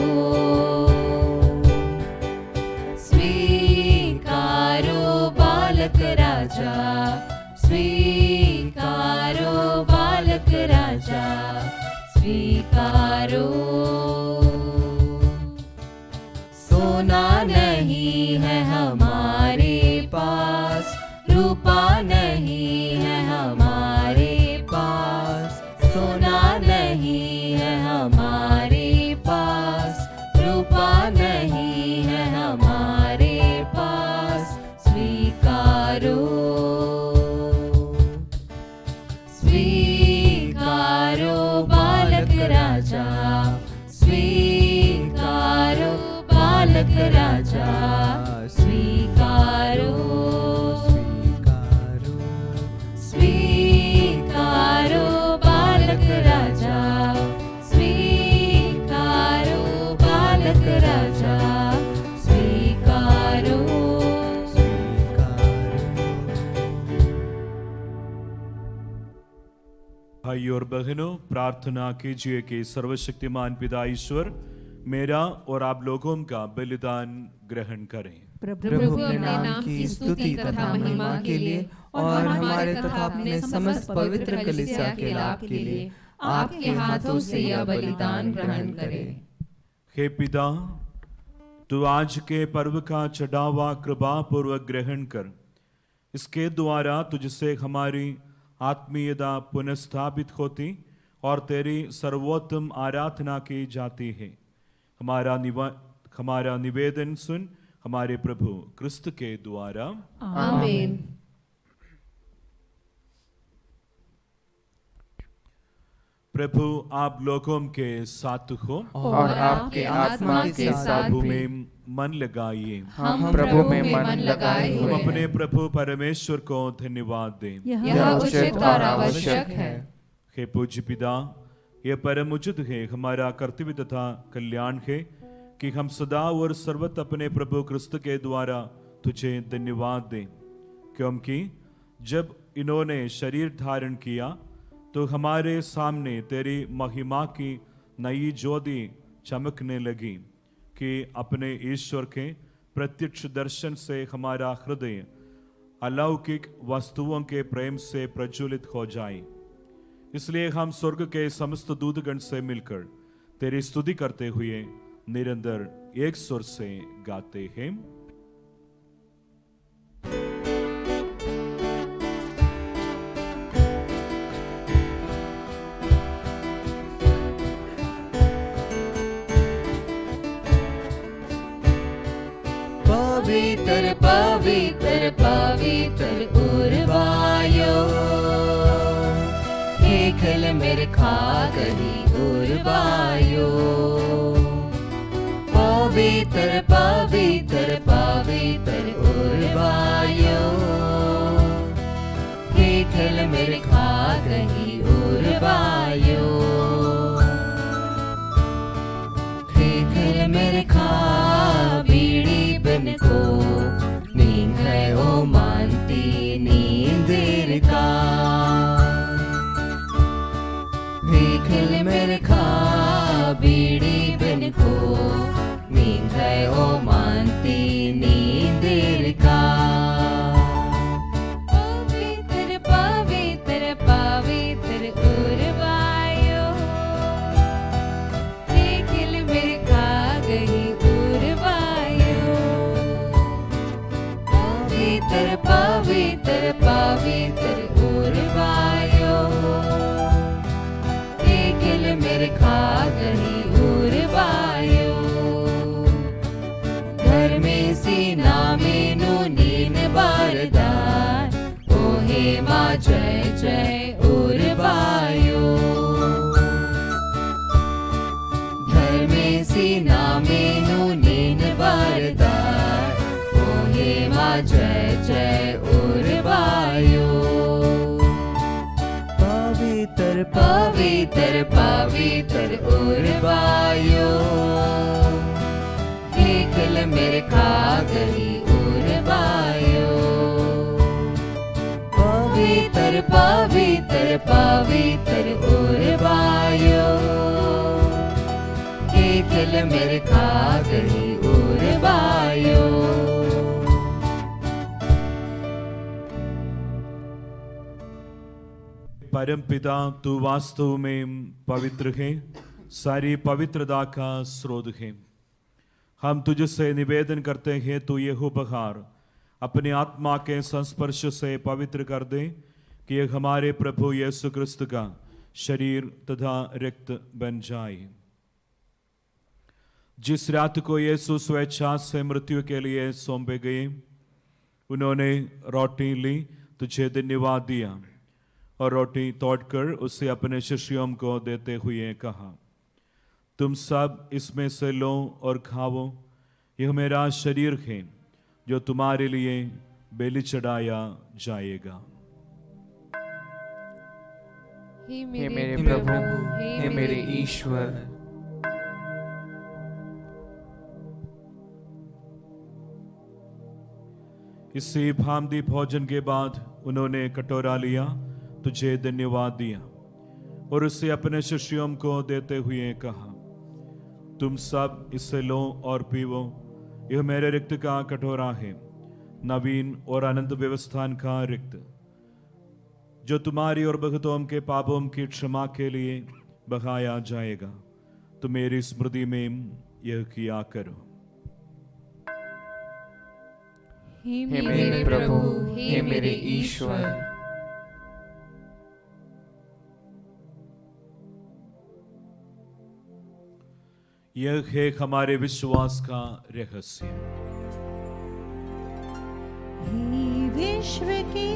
स्वीकारो बालक राजा, स्वीकारो बालक राजा, स्वीकारो। सोना नहीं है हमारे पास, रूपा नहीं है हमारे पास। सोना नहीं है हमारे पास, रूपा नहीं है हमारे पास। स्वीकारो, स्वीकारो बालक राजा, स्वीकारो बालक राजा स्वीकारो स्वीकारो स्वीकारो बालक राजा स्वीकारो बालक राजा स्वीकारो भाई और बहनों, प्रार्थना कीजिए कि सर्वशक्तिमान पिता ईश्वर मेरा और आप लोगों का बलिदान ग्रहण करें। प्रभु अपने नाम की स्तुति तथा महिमा के लिए और हमारे तथा अपने समस्त पवित्र कलीसिया के लाभ के लिए आपके हाथों से यह बलिदान ग्रहण करें। हे पिता, तू आज के पर्व का चढ़ावा कृपा पूर्वक ग्रहण कर। इसके द्वारा तुझसे हमारी आत्मीयता पुनഃस्थापित होती और तेरी सर्वोत्तम आराधना की जाती है। हमारा निवेदन सुन हमारे प्रभु क्रिस्त के द्वारा। आमीन। प्रभु आप लोगों के साथ हो और आपके आत्मा के साथ प्रभु भी। में मन लगाइए। हम प्रभु में मन लगाए हम हुए अपने प्रभु परमेश्वर को धन्यवाद दें। यह उचित और आवश्यक है। हे पूज्य पिता, यह परम उचित है, हमारा कर्तव्य तथा कल्याण है कि हम सदा और सर्वत्र अपने प्रभु क्रिस्त के द्वारा तुझे धन्यवाद दें, क्योंकि जब इन्होंने शरीर धारण किया तो हमारे सामने तेरी महिमा की नई ज्योति चमकने लगी कि अपने ईश्वर के प्रत्यक्ष दर्शन से हमारा हृदय अलौकिक वस्तुओं के प्रेम से प्रज्वलित हो जाए। इसलिए हम स्वर्ग के समस्त दूतगण से मिलकर तेरी स्तुति करते हुए निरंतर एक स्वर से गाते हैं। पवित्र पवित्र पवित्र उर्वायो हेखल मेरे खागरी उर्वायो पवित्र पवित्र पवित्र उर्वायो हेखल मेरे खागरी उर्वायो हेखल मेरे खा बीड़ी बन को नींद है ओ मानती नींदेर का हेखल मेरे खा बीड़ी बन को नींद है ओ मानती नींदेर का पवित्र पवित्र पवित्र उर्वायो हेखल मेरे खा गई उर्वायो पवित्र पवित्र पवित्र उर्वायो हेखल मेरे खा गई उर्वायो घर में सीना में नीन बारदार ओ हे माँ जय जय उर्वायो घर में सीना में नीन बारदार ओ हे माँ जय जय उर्वायो पवित्र पवित्र पवित्र उर्वायो हेखल मेरे खा गई उर्वायो पवित्र पवित्र पवित्र उर्वायो हेखल मेरे खा गई उर्वायो परम पिता, तू वास्तव में पवित्र है, सारी पवित्रता का स्रोत है। हम तुझसे निवेदन करते हैं, तू यह उपहार अपने आत्मा के संस्पर्श से पवित्र कर दे कि यह हमारे प्रभु यीशु क्रिस्त का शरीर तथा रक्त बन जाए। जिस रात को यीशु स्वेच्छा से मृत्यु के लिए सौंपे गए, उन्होंने रोटी ली, तुझे धन्यवाद दिया और रोटी तोड़कर उसे अपने शिष्यों को देते हुए कहा, तुम सब इसमें से लो और खाओ, यह मेरा शरीर है जो तुम्हारे लिए बलि चढ़ाया जाएगा। हे हे मेरे प्रभु, हे मेरे ईश्वर, इसी भामदी भोजन के बाद उन्होंने कटोरा लिया, तुझे धन्यवाद दिया और उसे अपने शिष्यों को देते हुए कहा, तुम सब इससे लो और पीवो, यह मेरे रिक्त का कटोरा है, नवीन और अनंत व्यवस्थान का रिक्त, जो तुम्हारी और भक्तों के पापों की क्षमा के लिए बहाया जाएगा। तो मेरी स्मृति में यह किया करो। हे हे मेरे प्रभु, हे मेरे ईश्वर, यह है हमारे विश्वास का रहस्य। हे विश्व के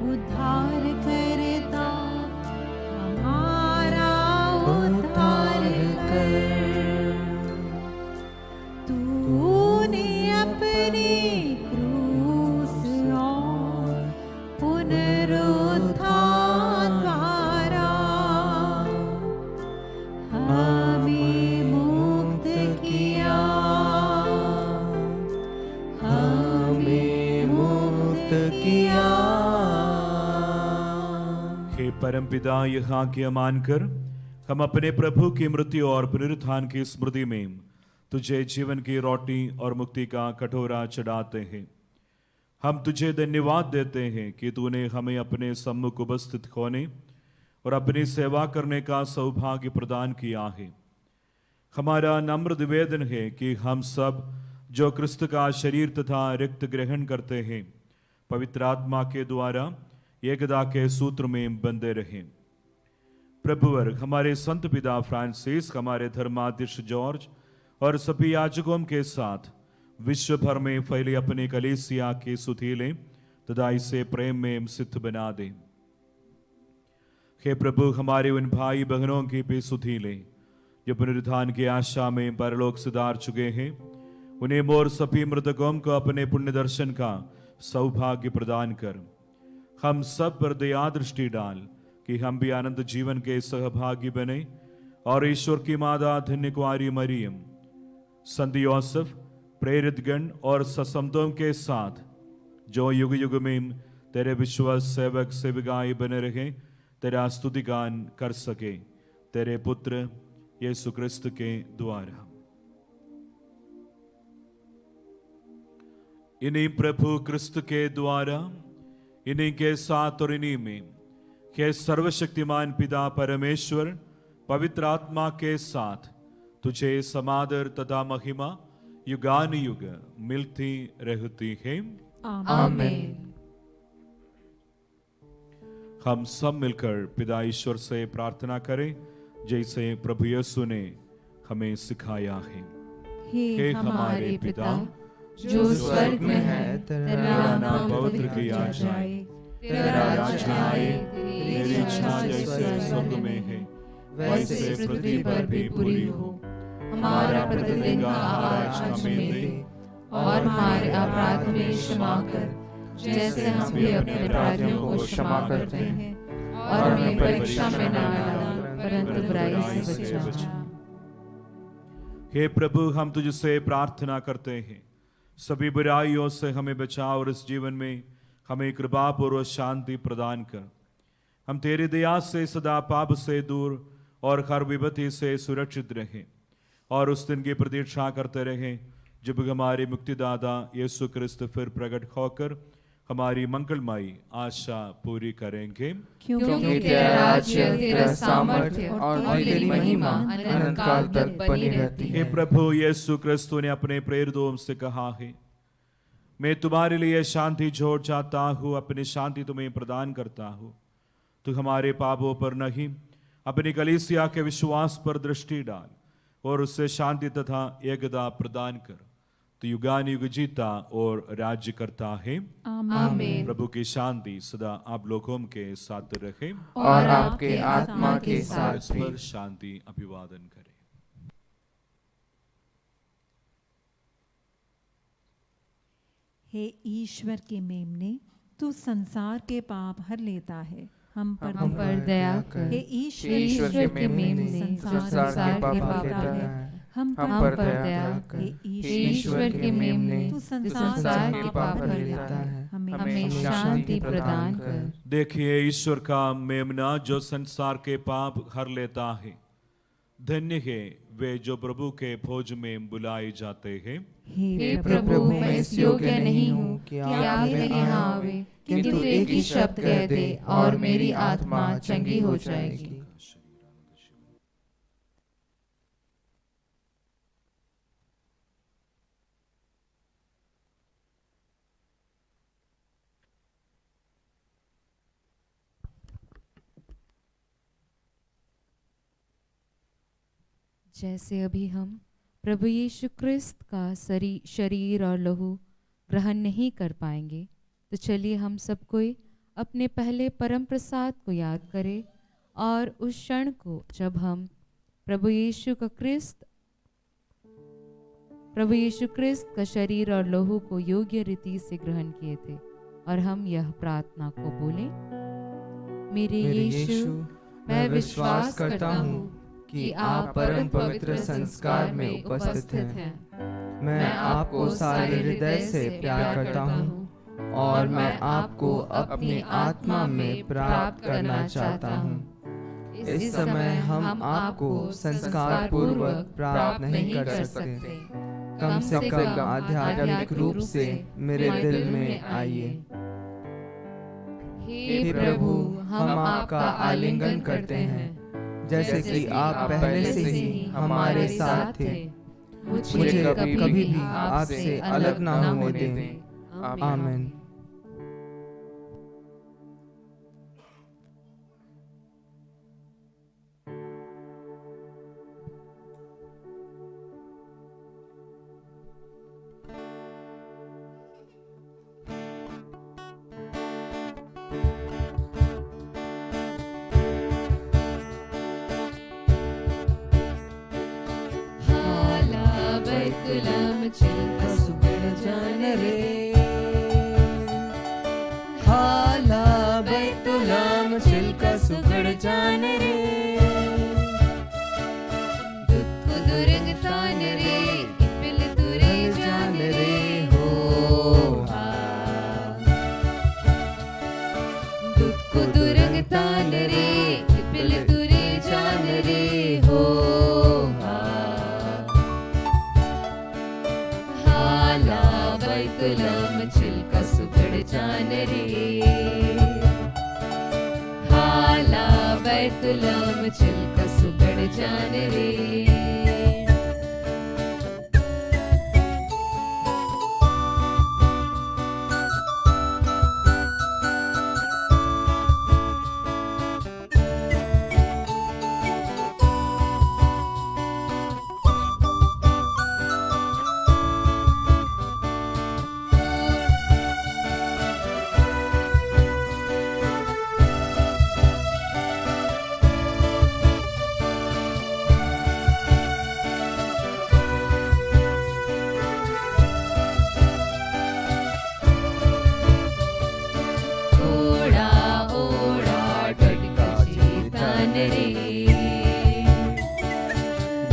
उद्धार करता, हमारा उद्धार कर। तूने अपने क्रूस और पुनरुत्थान द्वारा हमें मुक्त किया, हमें मुक्त किया। हे परमपिता, यह आज्ञा मानकर हम अपने प्रभु की मृत्यु और पुनरुत्थान की स्मृति में तुझे जीवन की रोटी और मुक्ति का कटोरा चढ़ाते हैं। हम तुझे धन्यवाद देते हैं कि तूने हमें अपने सम्मुख उपस्थित होने और अपनी सेवा करने का सौभाग्य प्रदान किया है। हमारा नम्र निवेदन है कि हम सब जो क्रिस्त का शरीर तथा रक्त ग्रहण करते हैं, पवित्र आत्मा के द्वारा एकता के सूत्र में बंधे रहें। प्रभुवर हमारे संत पिता फ्रांसिस, हमारे धर्माध्यक्ष जॉर्ज और सभी याजकों के साथ विश्व भर में फैली अपने कलीसिया की सुधीले तथा इसे प्रेम में सिद्ध बना दें। हे प्रभु, हमारे उन भाई बहनों की भी सुधीले जो पुनरुत्थान की आशा में परलोक सुधार चुके हैं, उन्हें मोर सभी मृतकों को अपने पुण्य दर्शन का सौभाग्य प्रदान कर। हम सब पर दया दृष्टि डाल कि हम भी आनंद जीवन के सहभागी बने और ईश्वर की माता धन्य कुंवारी मरियम, संत योसेफ, प्रेरित गण और ससंतों के साथ जो युग युग में तेरे विश्वास सेवक सेविकाएं बने रहे, तेरा स्तुति गान कर सके, तेरे पुत्र यीशु क्रिस्त के द्वारा। इन्हीं प्रभु क्रिस्त के द्वारा, इन्हीं के साथ और इन्हीं में के सर्वशक्तिमान पिता परमेश्वर पवित्र आत्मा के साथ तुझे समादर तथा महिमा युगान युग मिलती रहती है। आमीन। हम सब मिलकर पिता ईश्वर से प्रार्थना करें जैसे प्रभु यीशु ने हमें सिखाया है। हे हमारे पिता जो स्वर्ग में है, तेरा नाम पवित्र किया जाए, तेरा राज्य आए, तेरी इच्छा जैसे स्वर्ग में है वैसे पृथ्वी पर भी पूरी हो। हमारा प्रतिदिन का आहार हमें दे और हमारे अपराध में क्षमा कर, जैसे हम भी अपने अपराधियों को क्षमा करते हैं, और हमें परीक्षा में न डालना परंतु बुराई से बचा। हे प्रभु, हम तुझसे प्रार्थना करते हैं, सभी बुराइयों से हमें बचा और इस जीवन में हमें कृपा पूर्वक शांति प्रदान कर। हम तेरी दया से सदा पाप से दूर और हर विपत्ति से सुरक्षित रहें और उस दिन की प्रतीक्षा करते रहें जब हमारे मुक्तिदाता यीशु क्रिस्त फिर प्रकट होकर हमारी मंगलमयी आशा पूरी करेंगे। क्योंकि तेरा राज्य, तेरा सामर्थ्य और तेरी महिमा अनंत काल तक बनी रहती हे है। प्रभु यीशु क्रिस्तु ने अपने प्रेरितों से कहा है, मैं तुम्हारे लिए शांति छोड़ जाता हूँ, अपनी शांति तुम्हें प्रदान करता हूँ। तू हमारे पापों पर नहीं, अपनी कलीसिया के विश्वास पर दृष्टि डाल और उससे शांति तथा एकता प्रदान कर। तो युगान युग जीता और राज्य करता है। आमीन। प्रभु की शांति सदा आप लोगों के साथ रहे और आपके आत्मा के साथ भी। पर शांति अभिवादन करे। हे ईश्वर के मेमने, तू संसार के पाप हर लेता है, हम पर दया कर। हे ईश्वर के मेमने, संसार के पाप लेता है, हम पर दया कर। हे ईश्वर के मेमने, तू संसार के पाप हर लेता है, हमें शांति प्रदान कर। देखिए ईश्वर का मेमना जो संसार के पाप हर लेता है। धन्य है वे जो प्रभु के भोज में बुलाए जाते हैं। हे प्रभु, मैं इस योग्य नहीं हूँ कि आप मेरे यहाँ आवे, किंतु एक ही शब्द कह दे और मेरी आत्मा चंगी हो जाएगी। जैसे अभी हम प्रभु यीशु क्रिस्त का शरीर और लहू ग्रहण नहीं कर पाएंगे, तो चलिए हम सब कोई अपने पहले परम प्रसाद को याद करें और उस क्षण को जब हम प्रभु यीशु क्रिस्त का शरीर और लहू को योग्य रीति से ग्रहण किए थे, और हम यह प्रार्थना को बोले। मेरे यीशु, मैं विश्वास करता हूँ कि आप परम पवित्र संस्कार में उपस्थित हैं। मैं आपको सारे हृदय से प्यार करता हूँ और मैं आपको अपनी आत्मा में प्राप्त करना चाहता हूँ। इस समय हम आपको संस्कार पूर्वक प्राप्त नहीं कर सकते। कम से कम आध्यात्मिक रूप से मेरे दिल में आइए। हे प्रभु, हम आपका आलिंगन करते हैं, जैसे कि आप पहले से ही हमारे साथ थे। मुझे कभी भी आपसे अलग ना होने दें। आमीन। बैतुलम चिल्का सुगड़ जान रे, हाला बैतुलम चिल्का सुगड़ जान रे, दुख दुरंग तान रे, पिल तुरे जान रे हो हा, दुख दुरंग तान रे, पिल तुरे जान रे हो बैतुलम चिल्का सुगड़ जान रे, हाला बैतुलम चिल्का सुगड़ जान रे।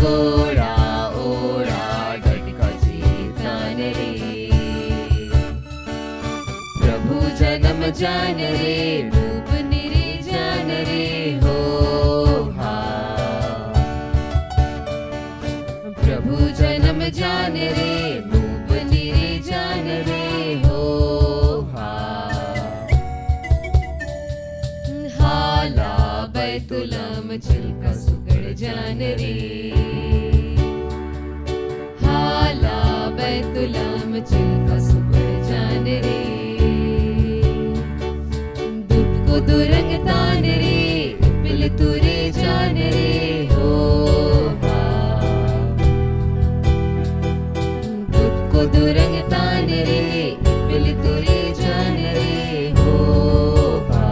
गोड़ा ओड़ा डटका जीतान रे, प्रभु जन्म जान रे, रूप निरे जान रे हो हा, प्रभु जन्म जान रे, रूप निरे जान रे हो हा, हाला बैतुलम चिल्का सुगड़ जान रे, हाला बैतुलम चिल्का सुगड़ जान रे, दुख को दुरंग तान रे, पिल तुरे जान रे हो हा, दुख को दुरंग तान रे, पिल तुरे जान रे हो हा,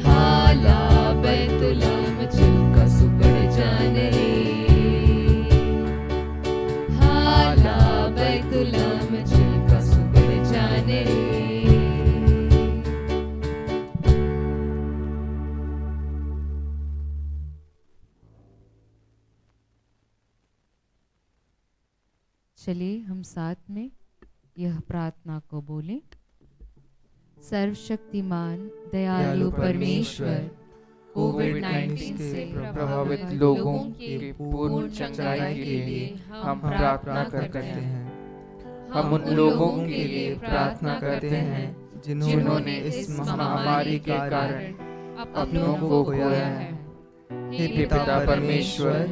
हाला बैतुलम चिल्का सुगड़ जान रे, हाला बैतुलम चलिए हम साथ में यह प्रार्थना को बोलें। सर्वशक्तिमान दयालु परमेश्वर, कोविड-19 से प्रभावित लोगों के पूर्ण चंगाई के लिए हम प्रार्थना करते हैं। हम उन लोगों के लिए प्रार्थना करते हैं जिन्होंने इस महामारी के कारण अपनों को खोया है। हे पिता परमेश्वर,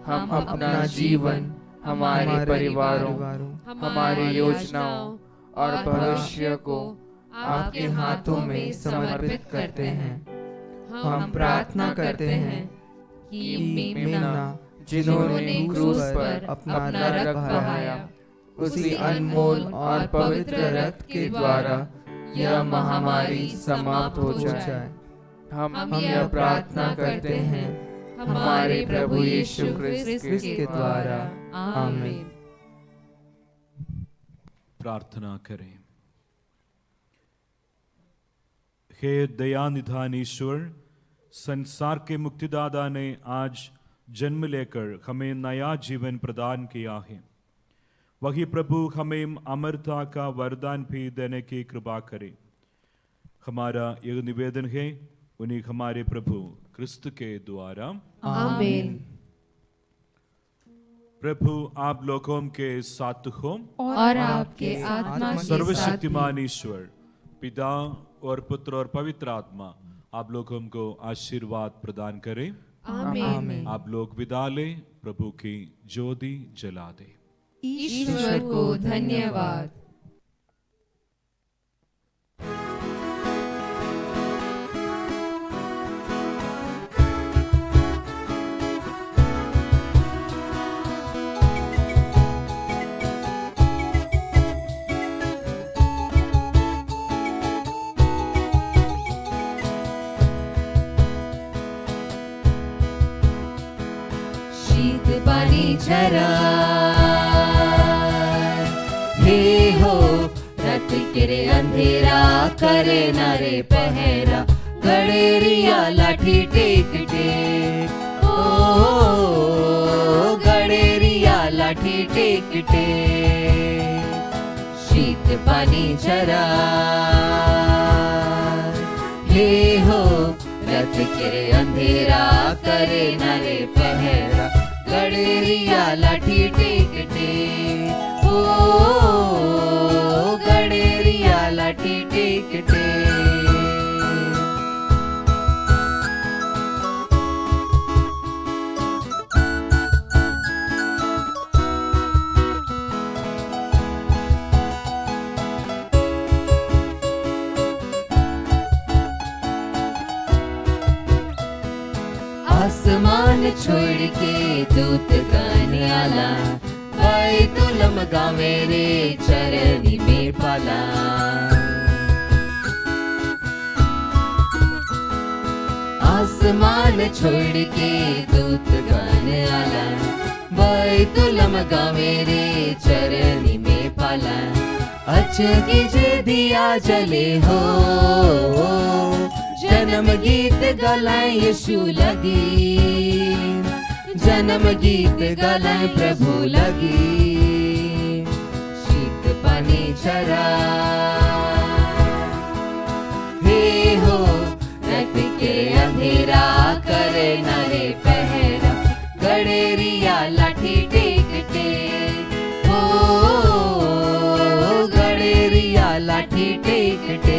हम अपना जीवन, हमारे परिवारों, हमारी योजनाओं और भविष्य को आपके हाथों में समर्पित करते हैं। हम प्रार्थना करते हैं कि मेमना, जिन्होंने क्रूस पर अपना रक्त बहाया, उसी अनमोल और पवित्र रक्त के द्वारा यह महामारी समाप्त हो जाए। हम यह प्रार्थना करते हैं हमारे प्रभु यीशु क्रिस्त के द्वारा। आमीन। प्रार्थना करें। हे दयानिधान ईश्वर, संसार के मुक्तिदाता ने आज जन्म लेकर हमें नया जीवन प्रदान किया है। वही प्रभु हमें अमरता का वरदान भी देने की कृपा करे। हमारा यह निवेदन है उन्हीं हमारे प्रभु क्रिस्त के द्वारा। आमीन। प्रभु आप लोगों के साथ हो और आपके आत्मा के साथ सर्वशक्तिमान ईश्वर पिता और पुत्र और पवित्र आत्मा आप लोगों को आशीर्वाद प्रदान करे। आमीन। आप लोग विदा लें, प्रभु की ज्योति जला दे। ईश्वर को धन्यवाद। शीत पानी झरा हे हो, रत किरे अंधेरा करे नारे पहरा, गड़ेरिया लाठी टेक टेक, ओ गड़ेरिया लाठी टेक टेक। शीत पानी झरा हे हो, रत किरे अंधेरा करे नारे पहरा, गड़ेरिया लाठी टेक टेक, ओ गड़ेरिया लाठी टेक टेक। आसमान छोड़ के दूत गान आला, बैतुलम गावे रे चरनी में पाला। आसमान छोड़ के दूत गान आला, बैतुलम गावे रे चरनी में पाला। अचकी जे दिया जले हो, जन्म गीत गलाए यीशु लगी, जन्म गीत गलाए प्रभु लगी। शीत पानी झरा हे हो, रत के अंधेरा करे नारे पहरा, गड़ेरिया लाठी टेक टेक, ओ गड़ेरिया लाठी टेक टेक।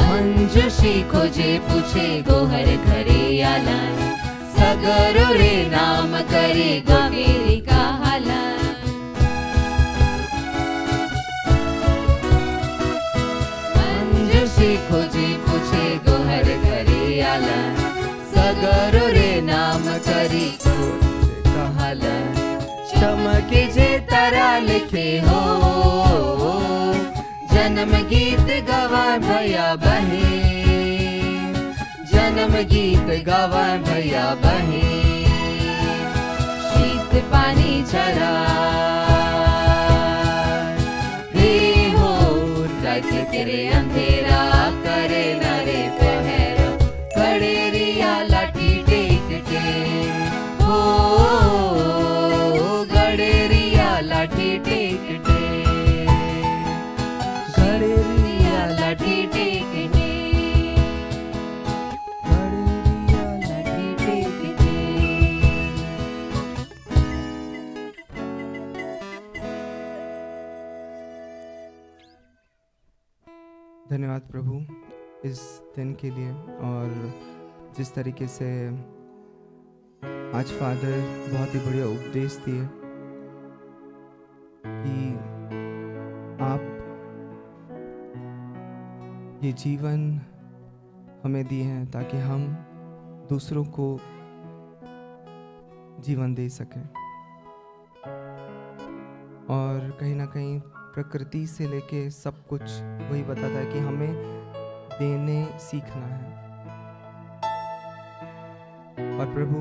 मंजुषी खोजे पूछे गोहर घरे आला, सगरो रे नाम करे गवेरी का हाला। मंजुषी खोजे पूछे गोहर घरे आला, सगरो रे नाम करी कहाला। चमके जे तारा लिखे हो, जन्म गीत गवाए भैया बहे, जन्म गीत गवाए भैया बहे। पानी चरा रे हो रात तेरे अंधेरा करे न रे पहरा खड़े रिया लाठी टेक के हो गड़े रिया लाठी टेक के गड़े रिया लाठी टेक के गड़े रिया लाठी टेक के। धन्यवाद प्रभु इस दिन के लिए, और जिस तरीके से आज फादर बहुत ही बढ़िया उपदेश दिए कि आप ये जीवन हमें दिए हैं ताकि हम दूसरों को जीवन दे सकें, और कहीं ना कहीं प्रकृति से लेके सब कुछ वही बताता है कि हमें देने सीखना है। और प्रभु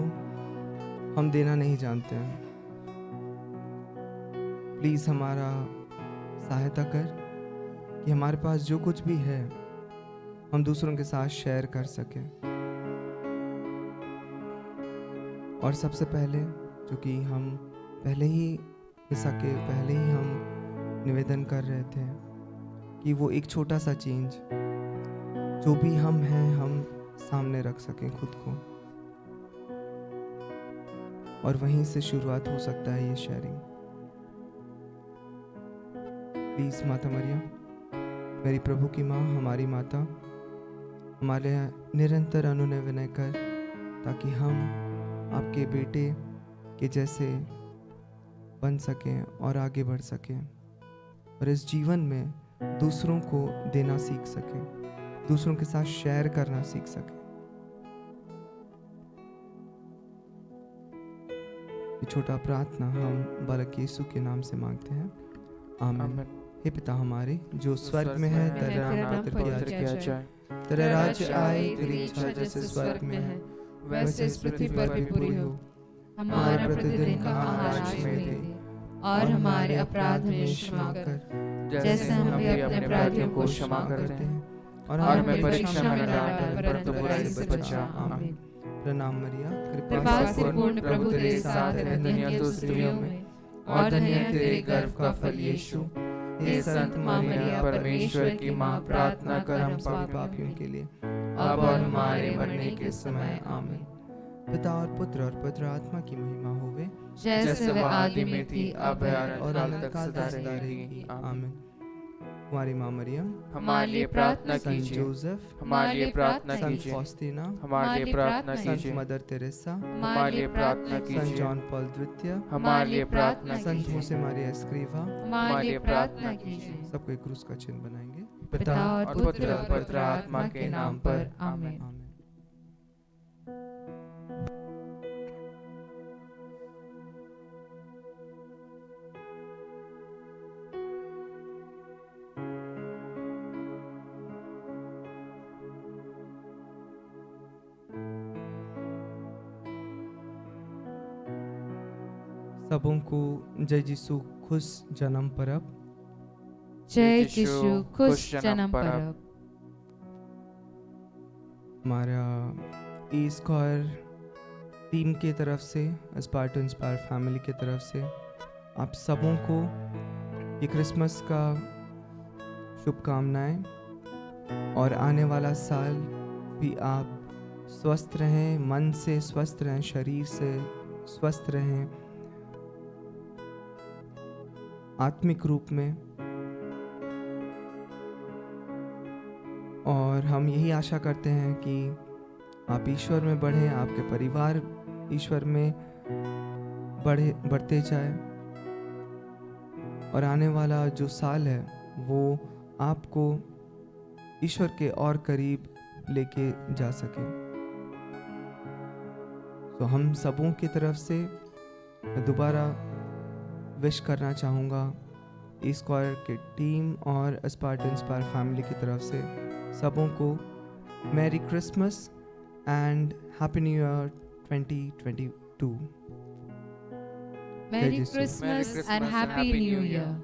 हम देना नहीं जानते हैं, प्लीज हमारा सहायता कर कि हमारे पास जो कुछ भी है हम दूसरों के साथ शेयर कर सकें। और सबसे पहले जो कि हम पहले ही मिसा के पहले ही हम निवेदन कर रहे थे कि वो एक छोटा सा चेंज जो भी हम हैं हम सामने रख सकें खुद को, और वहीं से शुरुआत हो सकता है ये शेयरिंग। प्लीज माता मरियम, मेरी प्रभु की माँ, हमारी माता, हमारे निरंतर अनुनय विनय कर ताकि हम आपके बेटे के जैसे बन सकें और आगे बढ़ सकें, और इस जीवन में दूसरों को देना सीख सकें, दूसरों के साथ शेयर करना सीख सकें। ये छोटा प्रार्थना हम बालक यीशु के नाम से मांगते हैं, आमीन। हे पिता हमारे जो स्वर्ग में है, तेरा नाम पवित्र किया जाए, तेरा राज्य आए, तेरी इच्छा जैसे स्वर्ग में है वैसे इस पृथ्वी पर भी पूरी हो। हमारा प्रतिदिन का आहार हमें दे, और हमारे अपराध हमें क्षमा कर, जैसे हम भी अपने अपराधियों को क्षमा करते हैं, और हमें परीक्षा में न डाल परंतु बुराई से बचा। आमीन। प्रणाम मरिया, कृपा से पूर्ण प्रभु तेरे साथ है, धन्य तू स्त्रियों में, और धन्य है तेरे गर्भ का फल यीशु। हे संत माँ मरिया, परमेश्वर की माँ, प्रार्थना कर हम पापियों के लिए अब और हमारे मरने के समय। आमीन। पिता और पुत्र और पवित्र आत्मा की महिमा होवे, जैसे वह आदि में थी, अब है और और अनंत काल तक सदा रहेगी। रहेगी। आमीन। हमारी माँ मरियम, हमारे लिए प्रार्थना संत कीजिए। जोसेफ, हमारे लिए प्रार्थना संत कीजिए। फॉस्टीना, हमारे लिए प्रार्थना संत कीजिए। मदर तेरेसा, हमारे लिए प्रार्थना संत कीजिए। जॉन पॉल द्वितीय, हमारे लिए प्रार्थना संत कीजिए। होसे मारिया एस्क्रिवा, हमारे लिए प्रार्थना कीजिए। सबको एक क्रूस का चिन्ह बनाएंगे। पिता और और पुत्र और पवित्र आत्मा के नाम पर। आमीन। आमीन। सबों को जय यीशु खुश जन्म परब। जय यीशु खुश जन्म परब। हमारा ई स्क्वायर टीम की तरफ से, एस्पायर टू इंस्पायर फैमिली की तरफ से आप सबों को ये क्रिसमस का शुभकामनाएं, और आने वाला साल भी आप स्वस्थ रहें, मन से स्वस्थ रहें, शरीर से स्वस्थ रहें, आत्मिक रूप में। और हम यही आशा करते हैं कि आप ईश्वर में बढ़ें, आपके परिवार ईश्वर में बढ़ते जाए, और आने वाला जो साल है वो आपको ईश्वर के और करीब लेके जा सके। तो हम सबों की तरफ से दोबारा विश करना चाहूँगा ई स्क्वायर के टीम और एस्पायर टू इंस्पायर फैमिली की तरफ से सबों को merry Christmas and happy new year 2022। Merry Christmas. Christmas and Happy New Year.